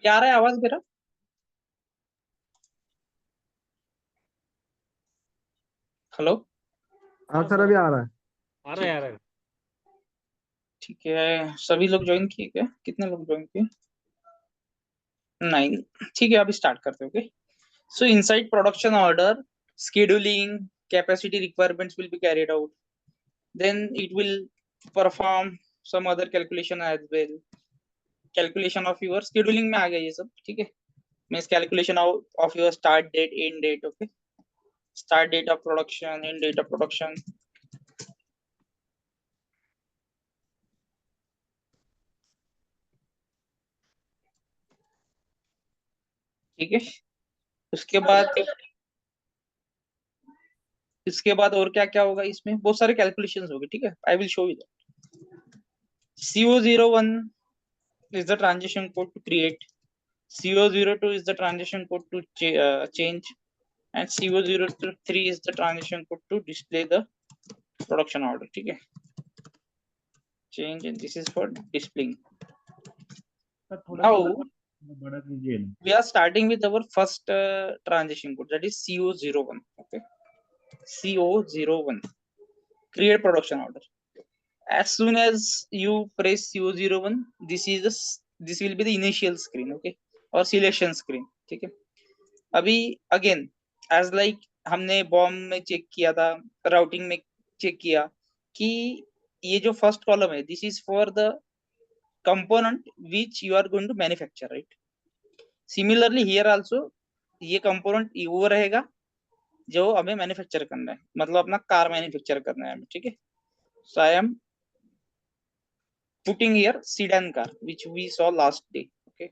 क्या आ रहा है आवाज मेरा? हेलो। हाँ हाँ सर, सर। अभी आ रहा है। आ रहा है ठीक आ रहा है। ठीक है, सभी लोग ज्वाइन किए क्या? कितने लोग ज्वाइन किए? 9। ठीक है, अभी स्टार्ट करते हैं। Okay, so inside production order, scheduling, capacity requirements will be carried out. Then it will perform some other calculation as well. Calculation of your scheduling में आ गया ये सब, ठीक है। Means calculation of your start date, end date. Okay, start date of production, end date of production. ठीक है, उसके बाद और क्या क्या होगा इसमें? बहुत सारे कैलकुलेशंस होंगे, ठीक है। I will show you that. CO01 is the transition code to create, CO02 is the transition code to change, and CO03 is the transition code to display the production order, ठीक है। Change and this is for displaying. Sir थोड़ा सा Now बड़ा कीजिए ना। we are starting with our first transition code, that is CO01. Okay, CO01, create production order. As soon as you press CO01, this will be the initial screen, okay, or selection screen, ठीक है। अभी again as like हमने BOM में check किया था, routing में check किया कि ये जो फर्स्ट कॉलम है, this is for the component which you are going to manufacture, right. Similarly here also ये कंपोनेंट वो रहेगा जो हमें मैन्युफैक्चर करना है, मतलब अपना कार मैन्युफैक्चर करना है हमें, ठीक है। So I am putting here sedan car which we saw last day. Okay,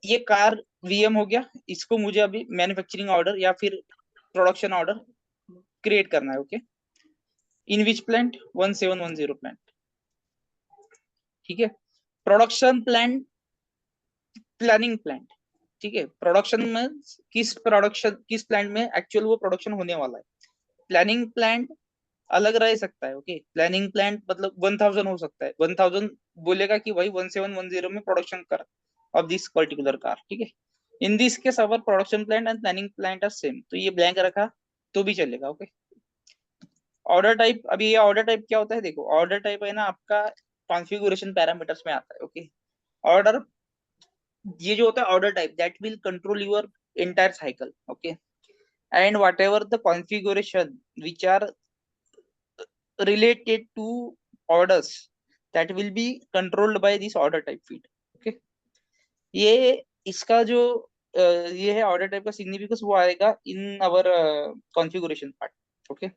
ये कार वीएम हो गया, इसको मुझे अभी मैन्युफैक्चरिंग ऑर्डर या फिर प्रोडक्शन ऑर्डर क्रिएट करना है। Okay, in which plant? 1710 plant, ठीक है। प्रोडक्शन प्लांट, प्लानिंग प्लांट, ठीक है। प्रोडक्शन में किस प्लांट में एक्चुअल वो प्रोडक्शन होने वाला है। प्लानिंग प्लांट अलग रह सकता है। ओके, प्लानिंग प्लांट मतलब 1000 हो सकता है, 1000 बोलेगा कि भाई 1710 में प्रोडक्शन कर ऑफ दिस पर्टिकुलर कार, ठीक है। In this case our production plant and planning plant are same, तो ये ब्लैंक रखा तो भी चलेगा। ओके, ऑर्डर टाइप, अभी ये ऑर्डर टाइप क्या होता है? देखो, ऑर्डर टाइप है ना आपका कॉन्फ़िगरेशन पैरामीटर्स में आता है। ओके, ऑर्डर, ये जो होता है order type, that will control your entire cycle. Okay, and whatever the configuration which are related to orders, that will be controlled by this order type field. Okay, ये इसका जो ये है ऑर्डर टाइप का सिग्निफिकेंस, वो आएगा इन अवर configuration part. Okay,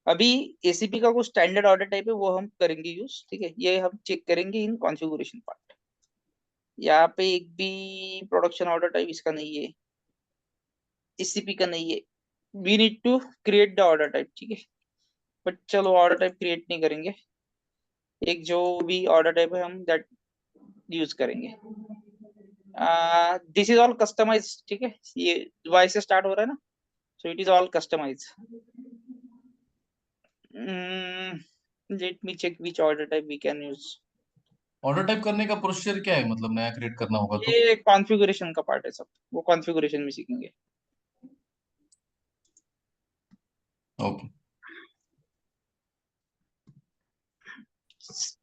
अभी ACP का कुछ स्टैंडर्ड ऑर्डर टाइप है वो हम करेंगे यूज, ठीक है। ये हम चेक करेंगे इन कॉन्फ़िगरेशन पार्ट। यहाँ पे एक भी प्रोडक्शन ऑर्डर टाइप इसका नहीं है, एसीपी का नहीं है। We need to create the order type, ठीक है। बट चलो ऑर्डर टाइप क्रिएट नहीं करेंगे, एक जो भी ऑर्डर टाइप है हम दैट यूज करेंगे। दिस इज ऑल कस्टमाइज, ठीक है। ये वाई से स्टार्ट हो रहा है ना, so it is all customize. Let me check which order type we can use. Order type करने का प्रोसीजर क्या है, मतलब नया क्रिएट करना होगा तो? ये कॉन्फ़िगरेशन का पार्ट है सब, वो कॉन्फ़िगरेशन में सीखेंगे। ओके।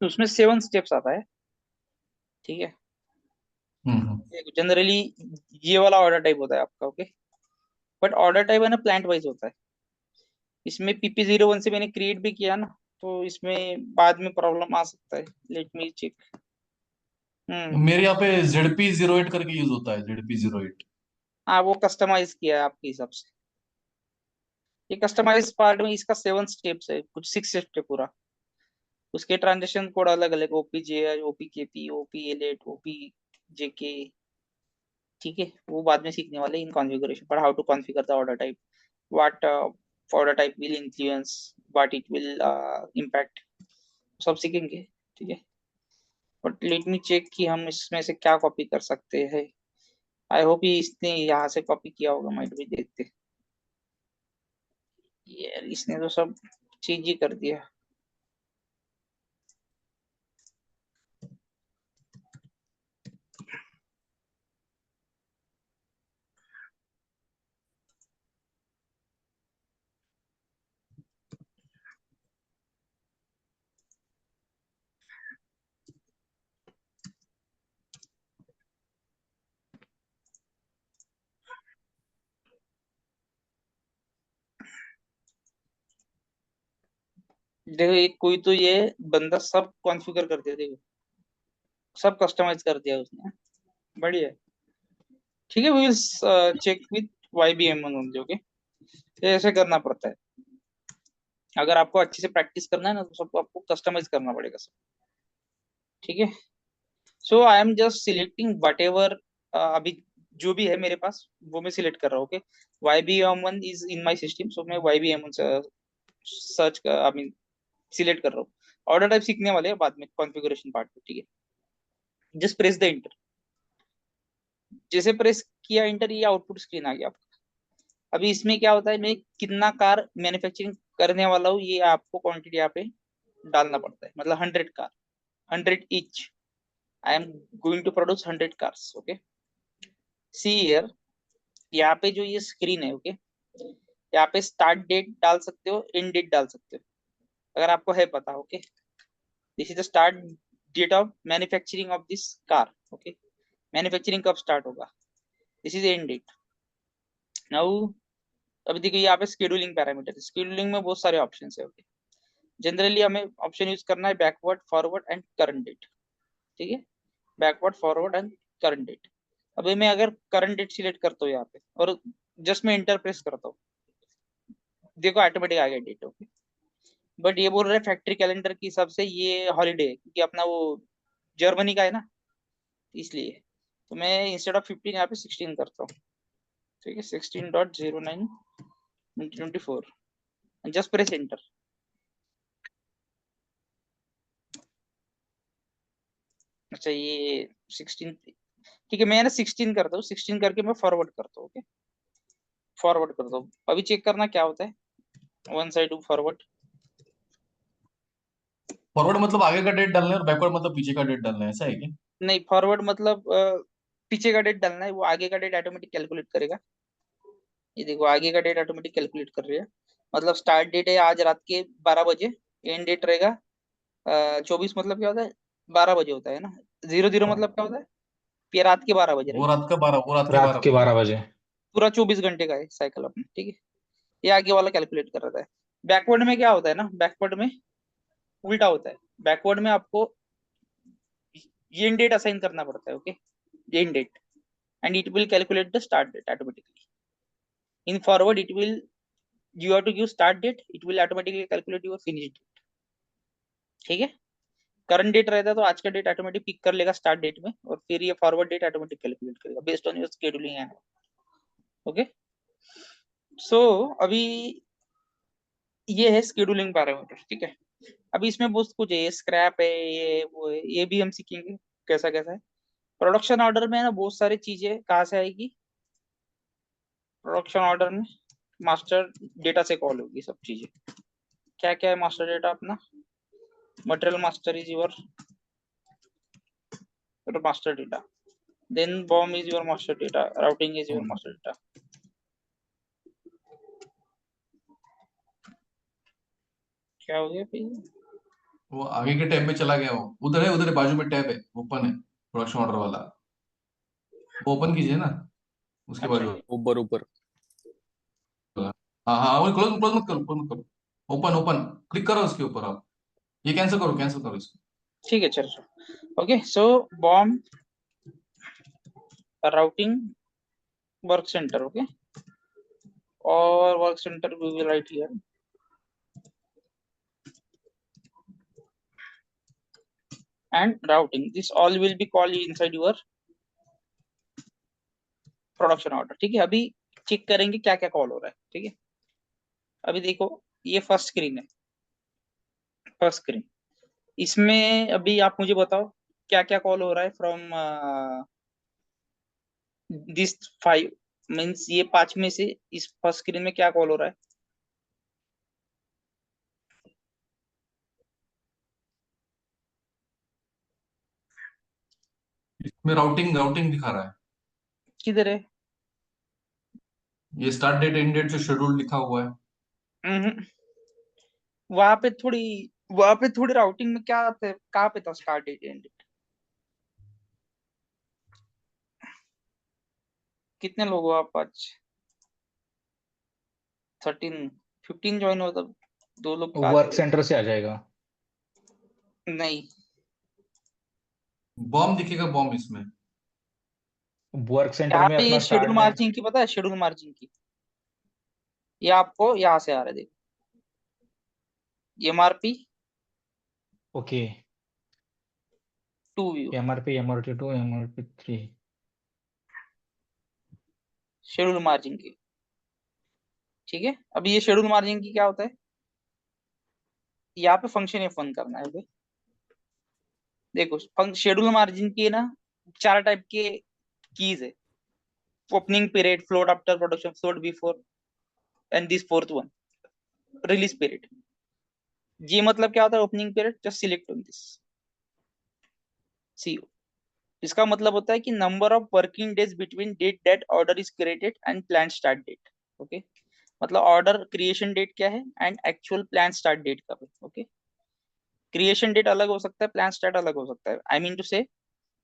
उसमें 7 स्टेप्स आता है, ठीक है। हम्म। जनरली ये वाला ऑर्डर टाइप होता है आपका। ओके, बट ऑर्डर टाइप है ना प्लांट वाइज होता है। इसमें PP01 से मैंने क्रिएट भी किया ना, तो इसमें बाद में प्रॉब्लम आ सकता है। Let me check. मेरे यहाँ पे ZP08 करके यूज होता है, ZP08। हाँ, वो कस्टमाइज किया है आपके हिसाब से। ये कस्टमाइज पार्ट में इसका 7 स्टेप्स है, कुछ 6 स्टेप है पूरा। उसके ट्रांजेक्शन कोड अलग अलग, OPJ, OPKP, OP8, OPJK, ठीक है। वो बाद में सीखने वाले इन कॉन्फ़िगरेशन पर, how to configure the order type, what order type will influence, what it will impact, सब सीखेंगे, ठीक है। बट लेट मी चेक कि हम इसमें से क्या कॉपी कर सकते हैं। आई होप ये इसने यहाँ से कॉपी किया होगा, माइट भी देखते। यार इसने तो सब चीज ही कर दिया। देखो एक कोई तो ये बंदा सब कॉन्फ़िगर कर दिया, देखो सब कस्टमाइज कर दिया उसने, बढ़िया है। ठीक है, we will check with YBM only, okay. ये ऐसे करना पड़ता है, अगर आपको अच्छे से प्रैक्टिस करना है ना तो सबको आपको कस्टमाइज करना पड़ेगा सब। ठीक है, so I am just selecting whatever, अभी जो भी है मेरे पास वो मैं सिलेक्ट कर रहा हूँ, okay. YBM1 is in my system, so मैं YBM1 सर्च कर, आई मीन सिलेक्ट कर रहा हूँ। ऑर्डर टाइप सीखने वाले हैं बाद में कॉन्फ़िगरेशन पार्ट में, ठीक है। जस्ट प्रेस द इंटर, जैसे प्रेस किया इंटर, ये आउटपुट स्क्रीन आ गया आपका। अभी इसमें क्या होता है, मैं कितना कार मैन्युफैक्चरिंग करने वाला हूँ ये आपको क्वांटिटी यहाँ पे डालना पड़ता है, मतलब 100 car, 100 each. I am going to produce 100 cars, okay. See here, यहाँ पे जो ये स्क्रीन है, ओके, यहाँ पे स्टार्ट डेट डाल सकते हो, एंड डेट डाल सकते हो, अगर आपको है पता, okay. This is the start date of manufacturing of this car, okay. Manufacturing कब स्टार्ट होगा, this is end date. Now अभी देखिए यहाँ पे शेड्यूलिंग पैरामीटर, शेड्यूलिंग में बहुत सारे ऑप्शन है, ओके। जनरली हमें ऑप्शन यूज करना है backward, forward and current date, ठीक है। Backward, forward and current date. अभी मैं अगर करंट डेट सिलेक्ट करता हूँ यहाँ पे और जस्ट मैं इंटर प्रेस करता हूँ, देखो ऑटोमेटिक आ गया डेट, ओके। बट ये बोल रहे हैं फैक्ट्री कैलेंडर के हिसाब से ये हॉलीडे है, क्योंकि अपना वो जर्मनी का है ना, इसलिए। तो मैं इंस्टेड ऑफ 15 यहाँ पे 16 करता हूँ, ठीक है। 16.09/24, जस्ट प्रेस एंटर। अच्छा ये 16, ठीक है, मैं ना 16 करता हूँ, 16 करके मैं फॉरवर्ड करता हूँ, ओके। फॉरवर्ड करता हूँ, अभी चेक करना क्या होता है, one side to forward. Forward मतलब आगे का डेट डालना है और बैकवर्ड मतलब पीछे का डेट डालना है, ऐसा है क्या? नहीं, फॉरवर्ड मतलब पीछे का डेट डालना है, वो आगे का डेट ऑटोमेटिक कैलकुलेट करेगा। ये देखो आगे का डेट ऑटोमेटिक कैलकुलेट कर रही है, मतलब स्टार्ट डेट है आज रात के 12 बजे, एंड डेट रहेगा 24, मतलब क्या होता है, 12 बजे होता है ना। 00 मतलब क्या होता है, ये रात के 12 बजे, वो राइट। रात का 12, वो रात के रात 12 के बजे। 12 बजे। पूरा 24 घंटे का है साइकिल अपना, ठीक है। ये आगे वाला कैलकुलेट कर रहा है। बैकवर्ड में क्या होता है ना, बैकवर्ड में उल्टा होता है। बैकवर्ड में आपको एंड डेट असाइन करना पड़ता है, okay, and date, and it will calculate the start date automatically. In forward it will, you have to give start date, it will automatically calculate your finish date, ठीक है। Current date रहता है तो आज का डेट ऑटोमेटिक पिक कर लेगा start date में, और फिर ये फॉरवर्ड डेट ऑटोमेटिक कैलकुलेट करेगा बेस्ड ऑन योर शेड्यूलिंग है, ओके। सो अभी ये है शेड्यूलिंग पैरामीटर, ठीक है। अभी इसमें बहुत कुछ है, स्क्रैप है, ये वो है, ये भी हम सीखेंगे कैसा कैसा है। प्रोडक्शन ऑर्डर में है ना बहुत सारी चीजें कहाँ से आएगी, प्रोडक्शन ऑर्डर में मास्टर डेटा से कॉल होगी सब चीजें। क्या क्या है मास्टर डेटा अपना, material master is your master data, then BOM is your master data, routing is your master data। क्या हो गया भाई, वो आगे के टैब में चला गया, वो उधर है, उधर है, बाजू में टैब है, ओपन है प्रोडक्शन ऑर्डर वाला, वो ओपन कीजिए ना, उसके अच्छा बाजू ऊपर ऊपर। वाला। हाँ हाँ, वो क्लोज क्लोज मत करो, क्लोज मत करो, ओपन ओपन क्लिक करो उसके ऊपर आप। ये कैंसिल करो, कैंसिल करो इसको। ठीक है, चलो okay. So BOM routing work centre, okay, और work centre we will write here, and routing, this all will be called inside your production order, ठीक है। अभी चेक करेंगे क्या क्या कॉल हो रहा है, ठीक है। अभी देखो ये फर्स्ट स्क्रीन है, फर्स्ट स्क्रीन, इसमें अभी आप मुझे बताओ क्या क्या कॉल हो रहा है फ्रॉम दिस 5, मीन्स ये 5 में से इस फर्स्ट स्क्रीन में क्या कॉल हो रहा है। इसमें राउटिंग राउटिंग दिखा रहा है, किधर है, ये स्टार्ट डेट एंड डेट जो शेड्यूल लिखा हुआ है। हम्म, वहां पे थोड़ी, वहां पे थोड़ी राउटिंग में क्या थे, कहाँ पे था स्टार्ट डेट एंड डेट। कितने लोग हो आप आज, 13, 15 ज्वाइन हो तब, दो लोग का आ वर्क जाएगा। सेंटर से आ जाएगा। नहीं, बॉम्ब दिखेगा, बॉम्ब इसमें। वर्क सेंटर यहाँ में पे ये अपना शेड्यूल स्टार्ट डेट। मार्जिन की पता है, शेड्यूल मार्जिन की, ये आपको यहाँ से आ रहा है, देखो MRP okay. To view, MRP, MRT 2, MRP 3। Schedule margin की। ठीक है, अब ये शेड्यूल मार्जिन की क्या होता है, यहाँ पे फंक्शन F1 करना है। ओके, देखो शेड्यूल मार्जिन की ना चार टाइप के कीज है, opening period, float after production, float before, and this fourth one release period. ये मतलब क्या होता है opening period, just select on this see. इसका मतलब होता है कि number of working days between date that order is created and plan start date. Okay, मतलब ऑर्डर क्रिएशन डेट क्या है and actual plan start date कब है। ओके, क्रिएशन डेट अलग हो सकता है, प्लान स्टार्ट अलग हो सकता है। आई मीन टू से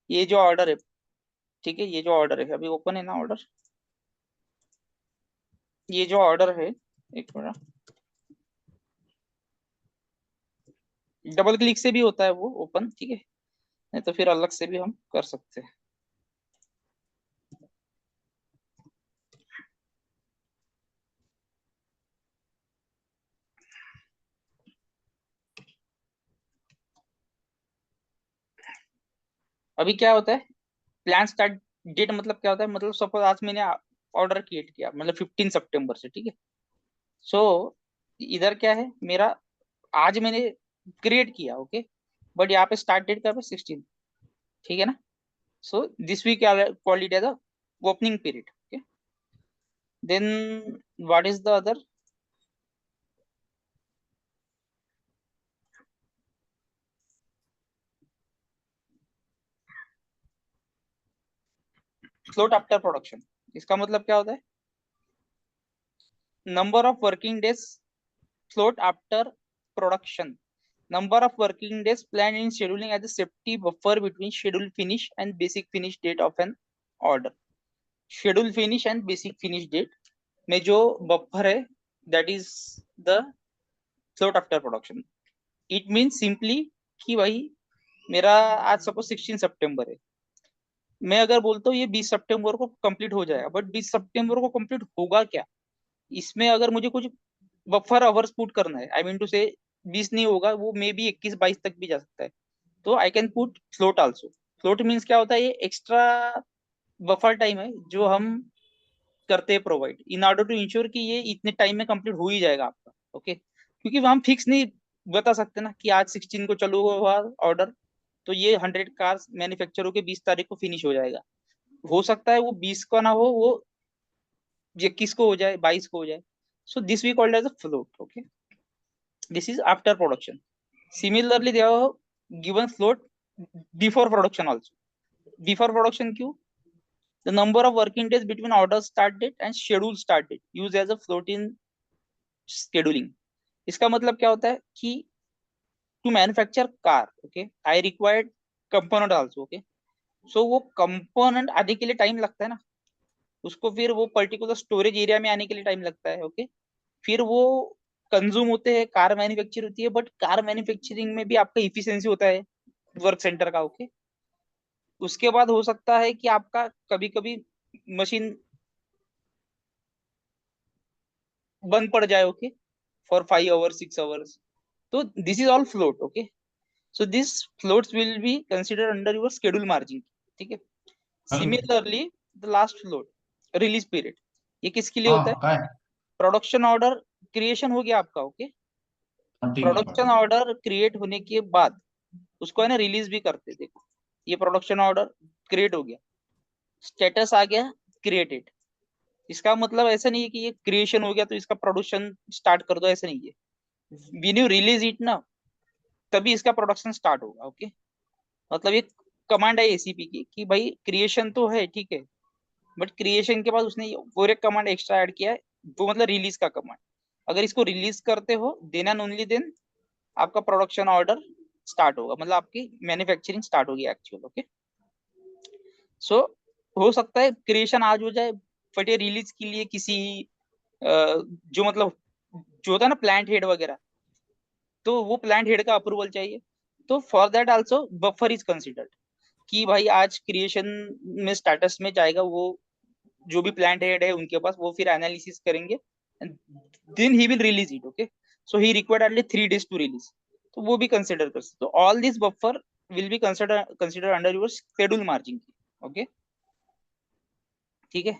ये जो ऑर्डर है, ठीक है, ये जो ऑर्डर है अभी ओपन है ना ऑर्डर, ये जो ऑर्डर है, एक मिनट, डबल क्लिक से भी होता है वो ओपन, ठीक है, नहीं तो फिर अलग से भी हम कर सकते हैं। अभी क्या होता है प्लान स्टार्ट डेट, मतलब क्या होता है, मतलब सपोज आज मैंने ऑर्डर क्रिएट किया, मतलब 15 सितंबर से, ठीक है। सो इधर क्या है मेरा, आज मैंने क्रिएट किया, ओके, बट यहाँ पे स्टार्ट डेट का 16, ठीक है ना। So this week call it as a opening period. Okay, then what is the other, float after production. इसका मतलब क्या होता है, number of working days float after production, number of working days planned in scheduling as a safety buffer between schedule finish and basic finish date of an order। schedule finish and basic finish date में जो buffer है, that is the float after production। it means simply कि भाई मेरा आज suppose 16 सितंबर है, मैं अगर बोलता हूँ ये 20 सितंबर को कंप्लीट हो जाएगा, बट 20 सितंबर को कंप्लीट होगा क्या, इसमें अगर मुझे कुछ बफर आवर्स पुट करना है, आई मीन टू से 20 नहीं होगा, वो मे बी 21-22 तक भी जा सकता है, तो I can put float also. Float means क्या होता है, ये एक्स्ट्रा बफर टाइम है जो हम करते हैं provide in order to ensure कि ये इतने टाइम में कंप्लीट हो ही जाएगा आपका। ओके, क्योंकि हम फिक्स नहीं बता सकते ना कि आज 16 को चालू हुआ ऑर्डर, तो ये 100 कार्स मैन्युफैक्चर होकर 20 तारीख को फिनिश हो जाएगा। हो सकता है वो 20 का ना हो, वो 21 को हो जाए, 22 को हो जाए। So this we called as a float. Okay, this is after production. Similarly, they have given float before production also. Before production क्यों? The number of working days between order start date and schedule start date used as a float in scheduling। इसका मतलब क्या होता है कि to manufacture car, okay, I required component also, okay। So वो component आने के लिए टाइम लगता है ना, उसको फिर वो पर्टिकुलर स्टोरेज एरिया में आने के लिए टाइम लगता है। ओके, फिर वो कंज्यूम होते हैं, कार मैन्युफैक्चर होती है, बट कार मैन्युफैक्चरिंग में भी आपका इफिशियंसी होता है वर्क सेंटर का। ओके, उसके बाद हो सकता है कि आपका कभी कभी मशीन बंद पड़ जाए, ओके, फॉर 5 आवर्स 6 आवर्स, तो this is all float. Okay, so this floats will be consider under your schedule margin. ठीक है, similarly the last float release period, ये किसके लिए होता है, हाँ काय प्रोडक्शन ऑर्डर क्रिएशन हो गया आपका। ओके, हाँ, ठीक है प्रोडक्शन ऑर्डर क्रिएट होने के बाद उसको है ना रिलीज भी करते, देखो ये प्रोडक्शन ऑर्डर क्रिएट हो गया, स्टेटस आ गया क्रिएटेड। इसका मतलब ऐसा नहीं है कि ये क्रिएशन हो गया तो इसका प्रोडक्शन स्टार्ट कर दो, ऐसा नहीं है। व्हेन यू रिलीज इट ना, तभी इसका प्रोडक्शन स्टार्ट होगा। ओके, मतलब एक कमांड है एसीपी की कि भाई क्रिएशन तो है, ठीक है, बट क्रिएशन के बाद उसने और एक कमांड एक्स्ट्रा ऐड किया है, वो मतलब रिलीज का कमांड। अगर इसको रिलीज करते हो देन एंड ओनली देन आपका प्रोडक्शन ऑर्डर स्टार्ट होगा, मतलब आपकी मैन्युफैक्चरिंग स्टार्ट होगी एक्चुअल। ओके, सो हो सकता है क्रिएशन आज हो जाए, बट ये रिलीज के लिए किसी जो मतलब जो होता है ना प्लांट हेड वगैरह, तो वो प्लांट हेड का अप्रूवल चाहिए। तो for that also buffer is considered, कि भाई आज क्रिएशन में स्टेटस में जाएगा वो, जो भी प्लांट हेड है उनके पास, वो फिर एनालिसिस करेंगे, then he will release it. Okay, so he required only 3 days to release, तो वो भी कंसिडर कर सकते। तो all this buffer will be consider under your schedule margin. Okay, ठीक है,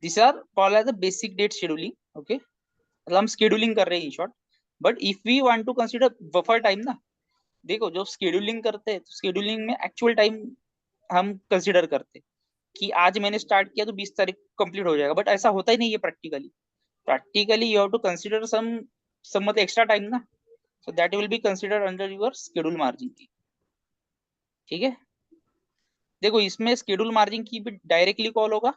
this are called as the basic date scheduling. Okay, मतलब हम शेड्यूलिंग कर रहे हैं in short. But if we want to consider buffer time ना, देखो जो शेड्यूलिंग करते हैं, तो शेड्यूलिंग में एक्चुअल टाइम हम कंसिडर करते हैं कि आज मैंने स्टार्ट किया तो 20 तारीख कंप्लीट हो जाएगा, बट ऐसा होता ही नहीं है practically. Practically you have to consider some मतलब एक्स्ट्रा टाइम ना, so that will be consider under your schedule margin की। ठीक है, देखो इसमें शेड्यूल मार्जिन की भी डायरेक्टली कॉल होगा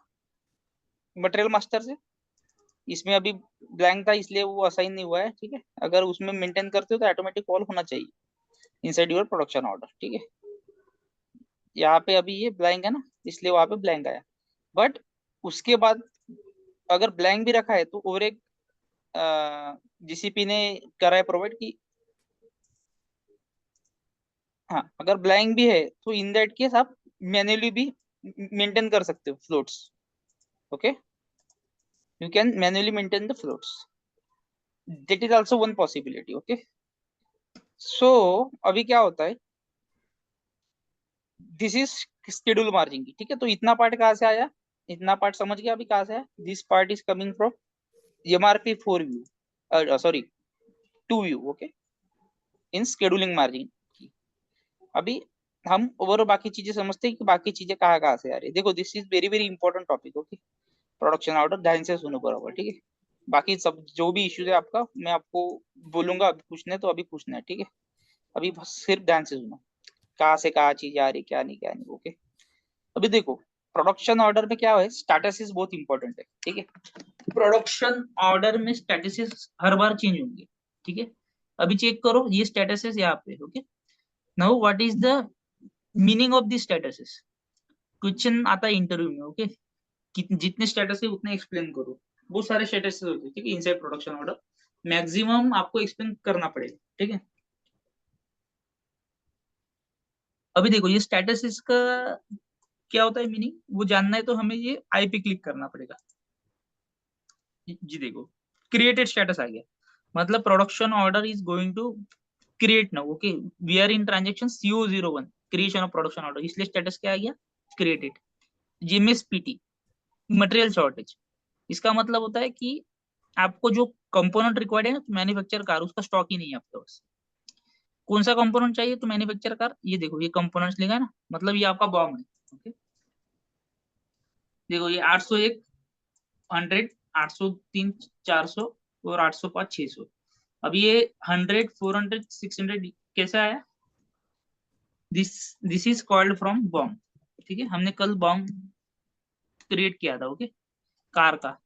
मटेरियल मास्टर से, इसमें अभी ब्लैंक था इसलिए वो असाइन नहीं हुआ है। ठीक है, अगर उसमें मेंटेन करते हो तो ऑटोमेटिक कॉल होना चाहिए इनसाइड योर प्रोडक्शन ऑर्डर। ठीक है, यहाँ पे अभी ये ब्लैंक है ना, इसलिए वहां पे ब्लैंक आया। बट उसके बाद अगर ब्लैंक भी रखा है तो और एक जीसीपी ने करा है प्रोवाइड की, हाँ अगर ब्लैंक भी है तो इन दैट केस आप मैन्युअली भी मेंटेन कर सकते हो floats. Okay, you can manually maintain the floats, that is also one possibility. Okay, so अभी क्या होता है, दिस इज शेड्यूल मार्जिन की। ठीक है, तो इतना पार्ट कहाँ से आया, इतना पार्ट समझ गया अभी कहाँ से आया। This part is coming from MRP 4 view, sorry 2 view. Okay, in scheduling margin की। अभी हम और बाकी चीजें समझते हैं कि बाकी चीजें कहाँ कहाँ से आ रही है। देखो this is very very important topic. Okay, production order ध्यान से सुनो बराबर। ठीक है, बाकी सब जो भी इश्यूज है आपका मैं आपको बोलूंगा, अभी पूछना है तो अभी पूछना है। ठीक है, अभी बस सिर्फ ध्यान से सुनो कहाँ से कहाँ चीजें आ रही, क्या नहीं क्या नहीं। ओके, अभी देखो प्रोडक्शन ऑर्डर में क्या है, स्टेटस बहुत इंपॉर्टेंट है। ठीक है, प्रोडक्शन ऑर्डर में स्टेटस हर बार चेंज होंगे। ठीक है, अभी चेक करो ये स्टेटस यहाँ पे। Okay, now what is the meaning of this status, question आता है इंटरव्यू में। ओके, जितने स्टेटस है उतने एक्सप्लेन करो, बहुत सारे स्टेटस होते हैं। ठीक है, इनसाइड प्रोडक्शन ऑर्डर मैक्सिमम आपको एक्सप्लेन करना पड़ेगा। ठीक है, अभी देखो ये स्टेटस का क्या होता है मीनिंग, वो जानना है तो हमें ये आई पे क्लिक करना पड़ेगा। जी देखो क्रिएटेड स्टेटस आ गया, मतलब production order is going to create now. Okay, we are in transaction CO01 creation of production order, इसलिए स्टेटस क्या आ गया, क्रिएटेड। जीएमएसपीटी मटेरियल शॉर्टेज, इसका मतलब होता है कि आपको जो कंपोनेंट रिक्वायर्ड है ना मैन्युफैक्चर कार, उसका स्टॉक ही नहीं है आपके पास। कौन सा कंपोनेंट चाहिए तो मैन्युफैक्चर कार, ये देखो ये कंपोनेंट्स लिखा है ना, मतलब ये आपका बॉम्ब है। ओके, देखो ये 801 100 803 400 और 805 600। अब ये 100 400 600 कैसा आया, this is called from bomb. ठीक है, हमने कल बॉम्ब क्रिएट किया था। ओके, कार का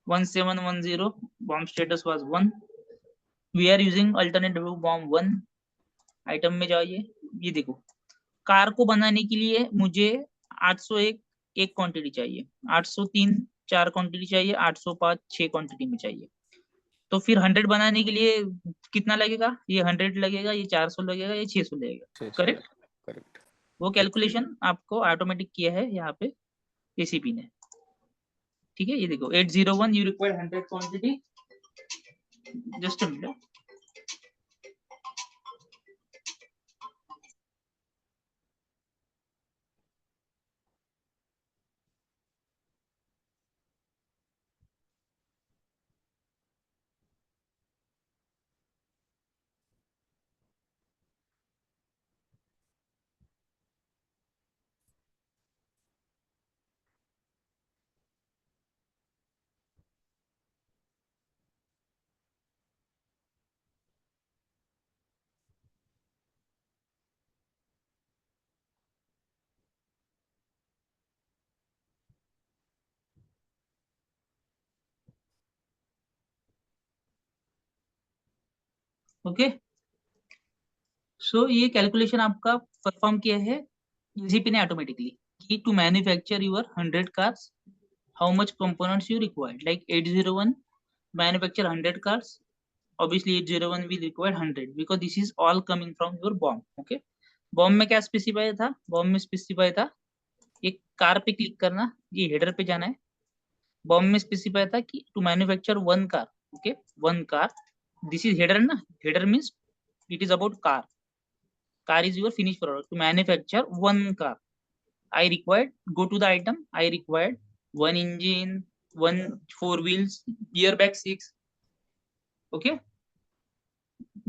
1710 BOM status was 1, we are using alternative BOM 1। Item में जाइए, ये देखो कार को बनाने के लिए मुझे 801 एक क्वांटिटी चाहिए, 803 4 क्वांटिटी चाहिए, 805 6 क्वांटिटी में चाहिए। तो फिर 100 बनाने के लिए कितना लगेगा, ये 100 लगेगा, ये 400 लगेगा, ये 600 लगेगा। Correct, correct. वो कैलकुलेशन आपको ऑटोमेटिक किया है यहाँ पे एसीपी ने। ठीक है, ये देखो 801 you require 100 quantity, just a minute. Okay, so ये कैलकुलेशन आपका परफॉर्म किया है एसीपी ने ऑटोमेटिकली कि to manufacture your 100 cars how much components you required, like 801 manufacture 100 cars, obviously 801 will require 100 because this is all coming from your bomb. Okay, bomb में क्या specify था? Bomb में specify था एक कार पे click करना, ये हेडर पे जाना है। बॉम्ब में स्पेसिफाई था कि to manufacture one car. Okay, one car, this is header ना, header means it is about car, car is your finished product. To manufacture one car, I required, go to the item, I required one engine, one 4 wheels, airbag 6. Okay,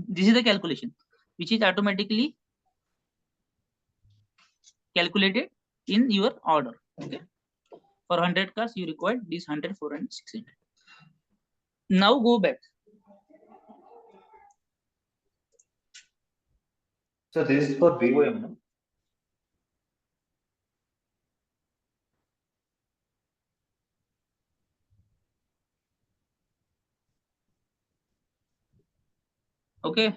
this is the calculation which is automatically calculated in your order. Okay, for 100 cars you required this 100, 400, 600. Now go back. So this is for VOM, no? Okay,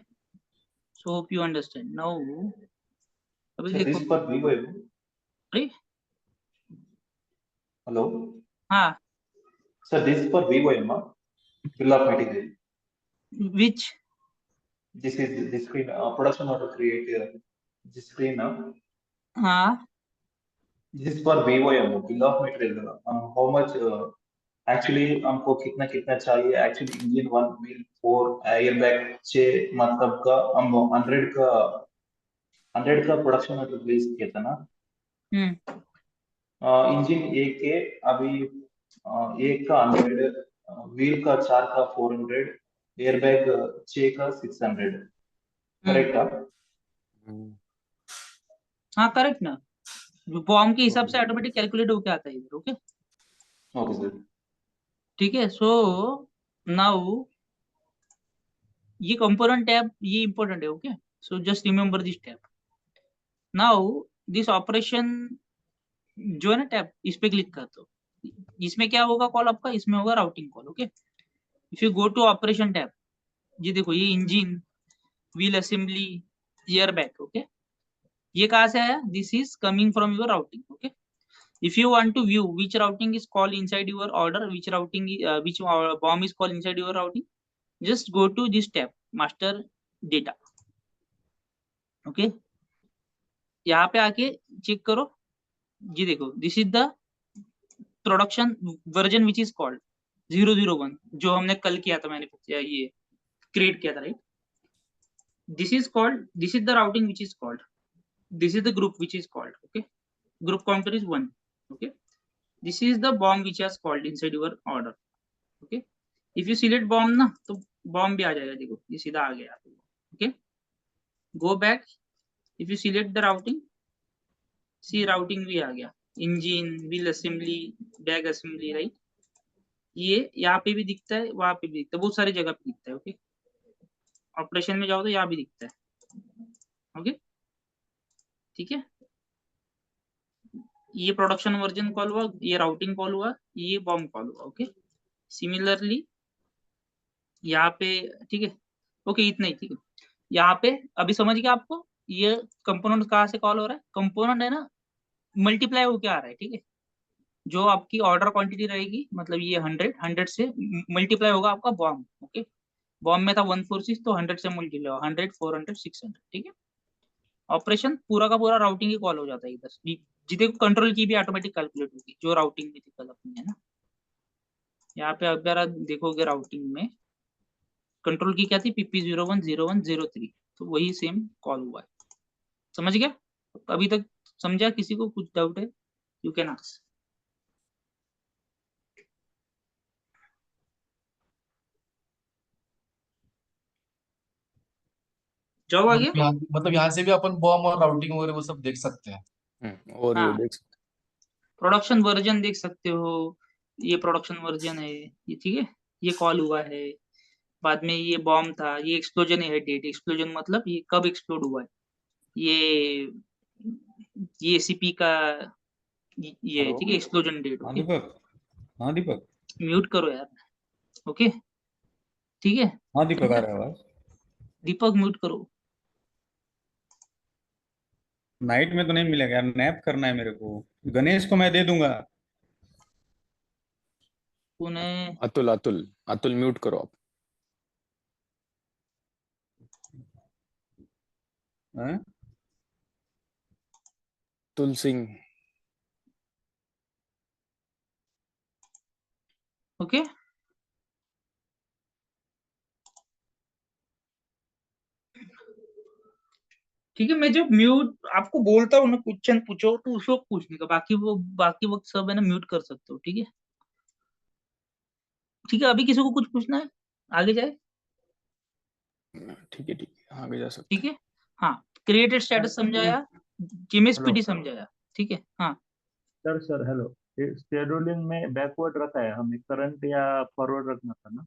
so hope you understand now. अभी So this देखो, is for VOM. अरे Hello. हाँ, So this is for VOM, huh? Bill of material. which, This is the screen production order create this screen. हाँ, This is for VOM, bill of material. How much actually हमको कितना कितना चाहिए? Actually engine 1 wheel 4 airbag 6 मतलब का हम 100 का production order place किया था ना। इंजन एक के अभी एक का 100, व्हील का 4 का 400, एयरबैग 6 का 600, करेक्ट? हाँ करेक्ट ना, बॉम्ब के हिसाब से ऑटोमेटिक कैलकुलेट होके आता है इधर। Okay, okay sir. ठीक है, सो नाउ ये कंपोनेंट टैब ये इंपॉर्टेंट है। Okay, so just remember this tab. Now this operation जो है ना टैब, इस पे क्लिक कर दो। इसमें क्या होगा कॉल आपका? इसमें होगा routing call. Okay, if you go to operation tab, ये देखो, ये engine, wheel assembly, airbag. Okay, ये कहाँ से आया? This is coming from your routing. Okay, if you want to view which routing is called inside your order, which routing which bomb is called inside your routing, just go to this tab, master data. Okay, यहाँ पे आके check करो, ये देखो, this is the production version which is called 001, जो हमने कल किया था, मैंने ये क्रिएट किया था, right? This is called, this is the routing which is called, this is the group which is called. Okay, group counter is 1. Okay, this is the bomb which has called inside your order. Okay, if you select bomb ना, तो bomb भी आ जाएगा, देखो ये सीधा आ गया। Okay, go back, if you select the routing, see routing भी आ गया, engine, wheel assembly, bag assembly, right? ये यहाँ पे भी दिखता है, वहां पे भी दिखता है, बहुत सारी जगह पे दिखता है। ओके, ऑपरेशन में जाओ तो यहाँ भी दिखता है। ओके, ठीक है, ये प्रोडक्शन वर्जन कॉल हुआ, ये राउटिंग कॉल हुआ, ये बॉम्ब कॉल हुआ। ओके, सिमिलरली यहाँ पे, ठीक है। ओके, इतना ही, ठीक है। यहाँ पे अभी समझ गया आपको ये कंपोनेंट कहाँ से कॉल हो रहा है? कंपोनेंट है ना, मल्टीप्लाई होके आ रहा है। ठीक है, जो आपकी ऑर्डर क्वांटिटी रहेगी, मतलब ये 100 से मल्टीप्लाई होगा आपका बॉम्ब। ओके, बॉम्ब में था 146, तो 100 से मल्टीप्लाई होगा 100, 400, 600। ठीक है, ऑपरेशन पूरा का पूरा राउटिंग ही कॉल हो जाता है इधर। जितने को कंट्रोल की भी ऑटोमेटिक कैलकुलेट होगी, जो राउटिंग में दिक्कत अपनी है ना। यहाँ पे अगर देखोगे राउटिंग में कंट्रोल की क्या थी? PP010103, तो वही सेम कॉल हुआ है। समझ गया? अभी तक समझा? किसी को कुछ डाउट है? You can ask. जाओ आगे। मतलब यहाँ से भी अपन बॉम्ब और राउटिंग वगैरह वो सब देख सकते हैं। और हाँ, ये देख सकते प्रोडक्शन वर्जन देख सकते हो, ये प्रोडक्शन वर्जन है, ये ठीक है, ये कॉल हुआ है। बाद में ये बॉम्ब था, ये एक्सप्लोजन है, डेट एक्सप्लोजन मतलब ये कब एक्सप्लोड हुआ है, ये सीपी का ये, ठीक है, एक्सप्लोजन डेट। हाँ ओके, दीपक, हाँ दीपक, म्यूट करो यार। ओके, ठीक है, हाँ दीपक आ रहा है आवाज। दीपक म्यूट करो। नाइट में तो नहीं मिलेगा यार, नैप करना है मेरे को। गणेश को मैं दे दूंगा। पुणे अतुल अतुल अतुल म्यूट करो आप। हाँ? तुल सिंह। ओके ठीक है। मैं जब म्यूट आपको बोलता हूँ ना क्वेश्चन पूछो तो उस वक्त पूछने का, बाकी वक्त सब है ना म्यूट कर सकते हो। ठीक है ठीक है। अभी किसी को कुछ पूछना है आगे जाए? ठीक है आगे जा सकते ठीक है हाँ। क्रिएटेड स्टेटस समझाया, हेलो MSPD समझाया। ठीक है हाँ। सर हेलो, शेड्यूलिंग में बैकवर्ड रखा है, हमें करंट या फॉरवर्ड रखना था ना?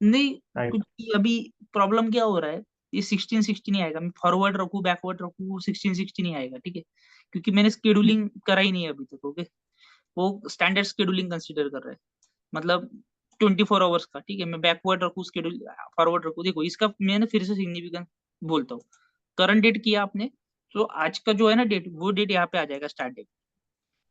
नहीं राइट। क्योंकि अभी प्रॉब्लम क्या हो रहा है, ये 1660 नहीं आएगा। मैं फॉरवर्ड रखूँ बैकवर्ड रखूँ 1660 नहीं आएगा। ठीक है क्योंकि मैंने स्केड्यूलिंग करा ही नहीं है अभी तक। ओके वो स्टैंडर्ड स्केड्यूलिंग कंसीडर कर रहा है, मतलब 24 आवर्स का। ठीक है मैं बैकवर्ड रखूँ स्केड्यूल फॉरवर्ड रखूँ। देखो इसका मैंने फिर से सिग्निफिकेंस बोलता हूँ। करंट डेट किया आपने तो आज का जो है ना डेट, वो डेट यहाँ पे आ जाएगा start date.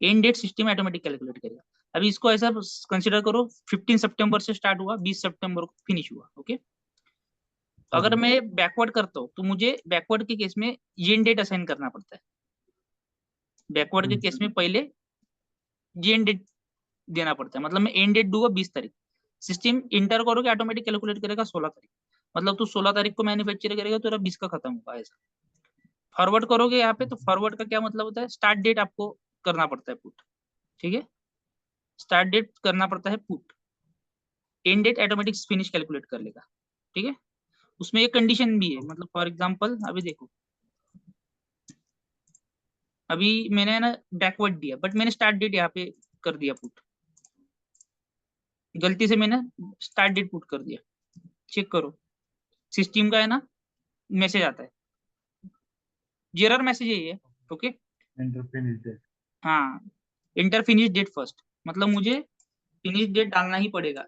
End date system automatic calculate करेगा। अभी इसको ऐसा कंसिडर करो 15 सितंबर से स्टार्ट हुआ, 20 सितंबर को फिनिश हुआ। ओके तो अगर मैं बैकवर्ड करता हूँ तो मुझे बैकवर्ड के केस में एंड डेट असाइन करना पड़ता है। बैकवर्ड के केस में पहले एंड डेट देना पड़ता है, मतलब मैं एंड डेट दूंगा 20 तारीख, सिस्टम इंटर करोगे ऑटोमेटिक कैलकुलेट करेगा 16 तारीख, मतलब तू 16 तारीख को मैन्युफैक्चर करेगा तो 20 का खत्म होगा। ऐसा फॉरवर्ड करोगे यहाँ पे तो फॉरवर्ड का क्या मतलब होता है, स्टार्ट डेट आपको करना पड़ता है पुट। ठीक है स्टार्ट डेट करना पड़ता है put, end date automatic finish calculate कर लेगा। ठीक है उसमें एक कंडीशन भी है, मतलब फॉर एग्जांपल अभी देखो, अभी मैंने ना बैकवर्ड दिया बट मैंने स्टार्ट डेट यहाँ पे कर दिया पुट, गलती से मैंने स्टार्ट डेट पुट कर दिया। चेक करो सिस्टम का है ना मैसेज आता है, एरर मैसेज है ये। Okay enter finish date. हाँ इंटर फिनिश डेट फर्स्ट, मतलब मुझे फिनिश डेट डालना ही पड़ेगा।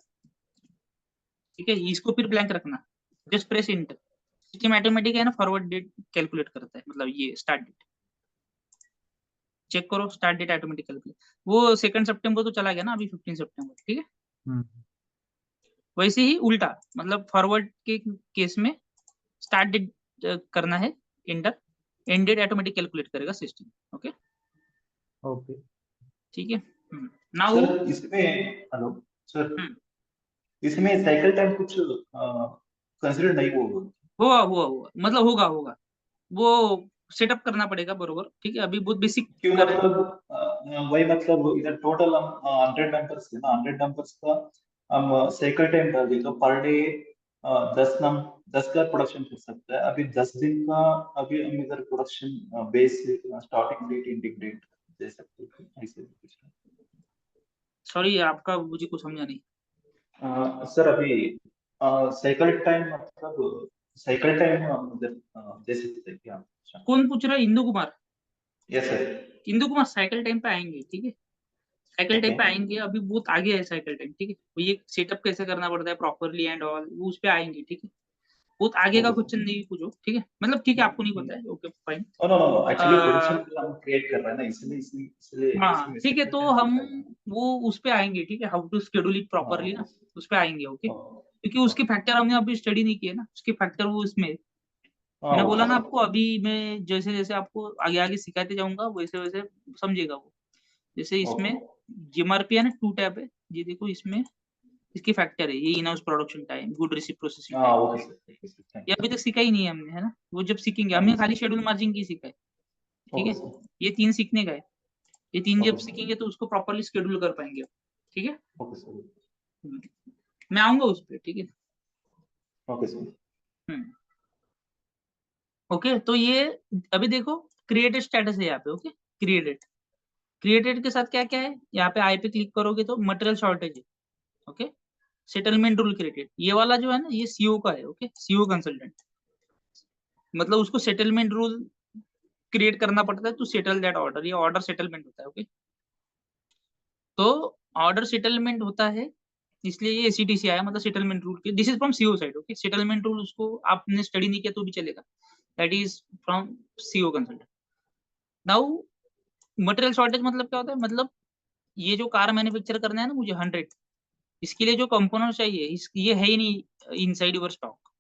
ठीक है इसको फिर ब्लैंक रखना, just press inter, system automatic है ना फॉरवर्ड डेट कैलकुलेट करता है, मतलब ये स्टार्ट डेट। चेक करो स्टार्ट डेट ऑटोमेटिक कैलकुलेट, वो 2 सितंबर तो चला गया ना, अभी 15 सितंबर। ठीक है वैसे ही उल्टा, मतलब फॉरवर्ड के केस में स्टार्ट डेट करना है enter, end date automatic calculate करेगा सिस्टम। ओके ओके ठीक है नाउ सर इसमें, हेलो सर, इसमें साइकिल टाइम कुछ कंसिडर नहीं होगा? हुआ मतलब होगा वो सेटअप करना पड़ेगा बरोबर। ठीक है अभी बहुत बेसिक क्यों कर, मतलब वही मतलब इधर टोटल हम 100 नंबर्स है ना, 100 नंबर्स का हम साइकिल टाइम डाल दें तो पर डे 10 का प्रोडक्शन कर सकता है। अभी 10 दिन का अभी हम इधर production base starting date ending date दे सकते हैं ऐसे कुछ? सॉरी आपका मुझे कुछ समझा नहीं। सर अभी साइकिल टाइम मतलब साइकिल टाइम हम इधर दे सकते हैं क्या? कौन पूछ रहा है? Indu Kumar. Yes sir. Indu Kumar cycle time पे आएंगे। ठीक है साइकिल टाइम ओके पे आएंगे, अभी बहुत आगे है साइकिल टाइम। ठीक है वो ये सेटअप कैसे करना पड़ता है प्रॉपरली एंड ऑल, वो उस पे आएंगे। ठीक है बहुत आगे का ओके क्वेश्चन नहीं पूछो। ठीक है मतलब ठीक है आपको नहीं पता है, okay fine. No actually production हम क्रिएट कर रहे हैं ना, इसलिए इसलिए इसलिए हाँ इसमें ठीक है साइकिल तो टाइम हम पूछा है। वो उस पे आएंगे। ठीक है हाउ टू शेड्यूल इट हाँ प्रॉपरली ना, उस पे आएंगे। ओके हाँ क्योंकि उसके फैक्टर हमने अभी स्टडी नहीं किए ना, उसके फैक्टर वो इसमें है। हाँ, मैंने बोला ओके ना सर। आपको, अभी मैं जैसे जैसे आपको आगे आगे सिखाते जाऊंगा वैसे वैसे समझेगा वो। जैसे इसमें ओके जीएमआरपी है ना 2 टैब है, ये देखो इसमें इसकी फैक्टर है, ये in house production time, good receive processing हाँ, टाइम। ओके सर थैंक ये अभी तक सीखा ही नहीं है हमने, है ना, वो जब सीखेंगे। यू। हमने खाली शेड्यूल मार्जिन की सीखा है। ठीक ओके है सर। ये 3 सीखने का है, ये 3 जब ओके सर। सीखेंगे तो उसको प्रॉपरली शेड्यूल कर पाएंगे। ठीक है ओके सर। मैं आऊंगा उस पर। ठीक है ओके सर। ओके तो ये अभी देखो क्रिएटेड स्टेटस है यहाँ पे। ओके क्रिएटेड के साथ क्या क्या है, यहाँ पे आई पे क्लिक करोगे तो मटेरियल शॉर्टेज है। ओके सेटलमेंट रूल क्रिएटेड, ये वाला जो है ना ये सीओ का है। ओके सीओ कंसल्टेंट, मतलब उसको सेटलमेंट रूल क्रिएट करना पड़ता है टू सेटल दैट ऑर्डर, ये ऑर्डर सेटलमेंट होता है। ओके तो ऑर्डर सेटलमेंट होता है इसलिए ये एसीटीसी आया, मतलब सेटलमेंट रूल के, this is from CO side. Okay settlement rule उसको आपने स्टडी नहीं किया तो भी चलेगा, that is from CO consultant. Now material shortage मतलब क्या होता है, मतलब ये जो कार मैन्युफैक्चर करना है ना मुझे 100, इसके लिए जो कंपोनेंट चाहिए ये है ही नहीं इनसाइड योर स्टॉक।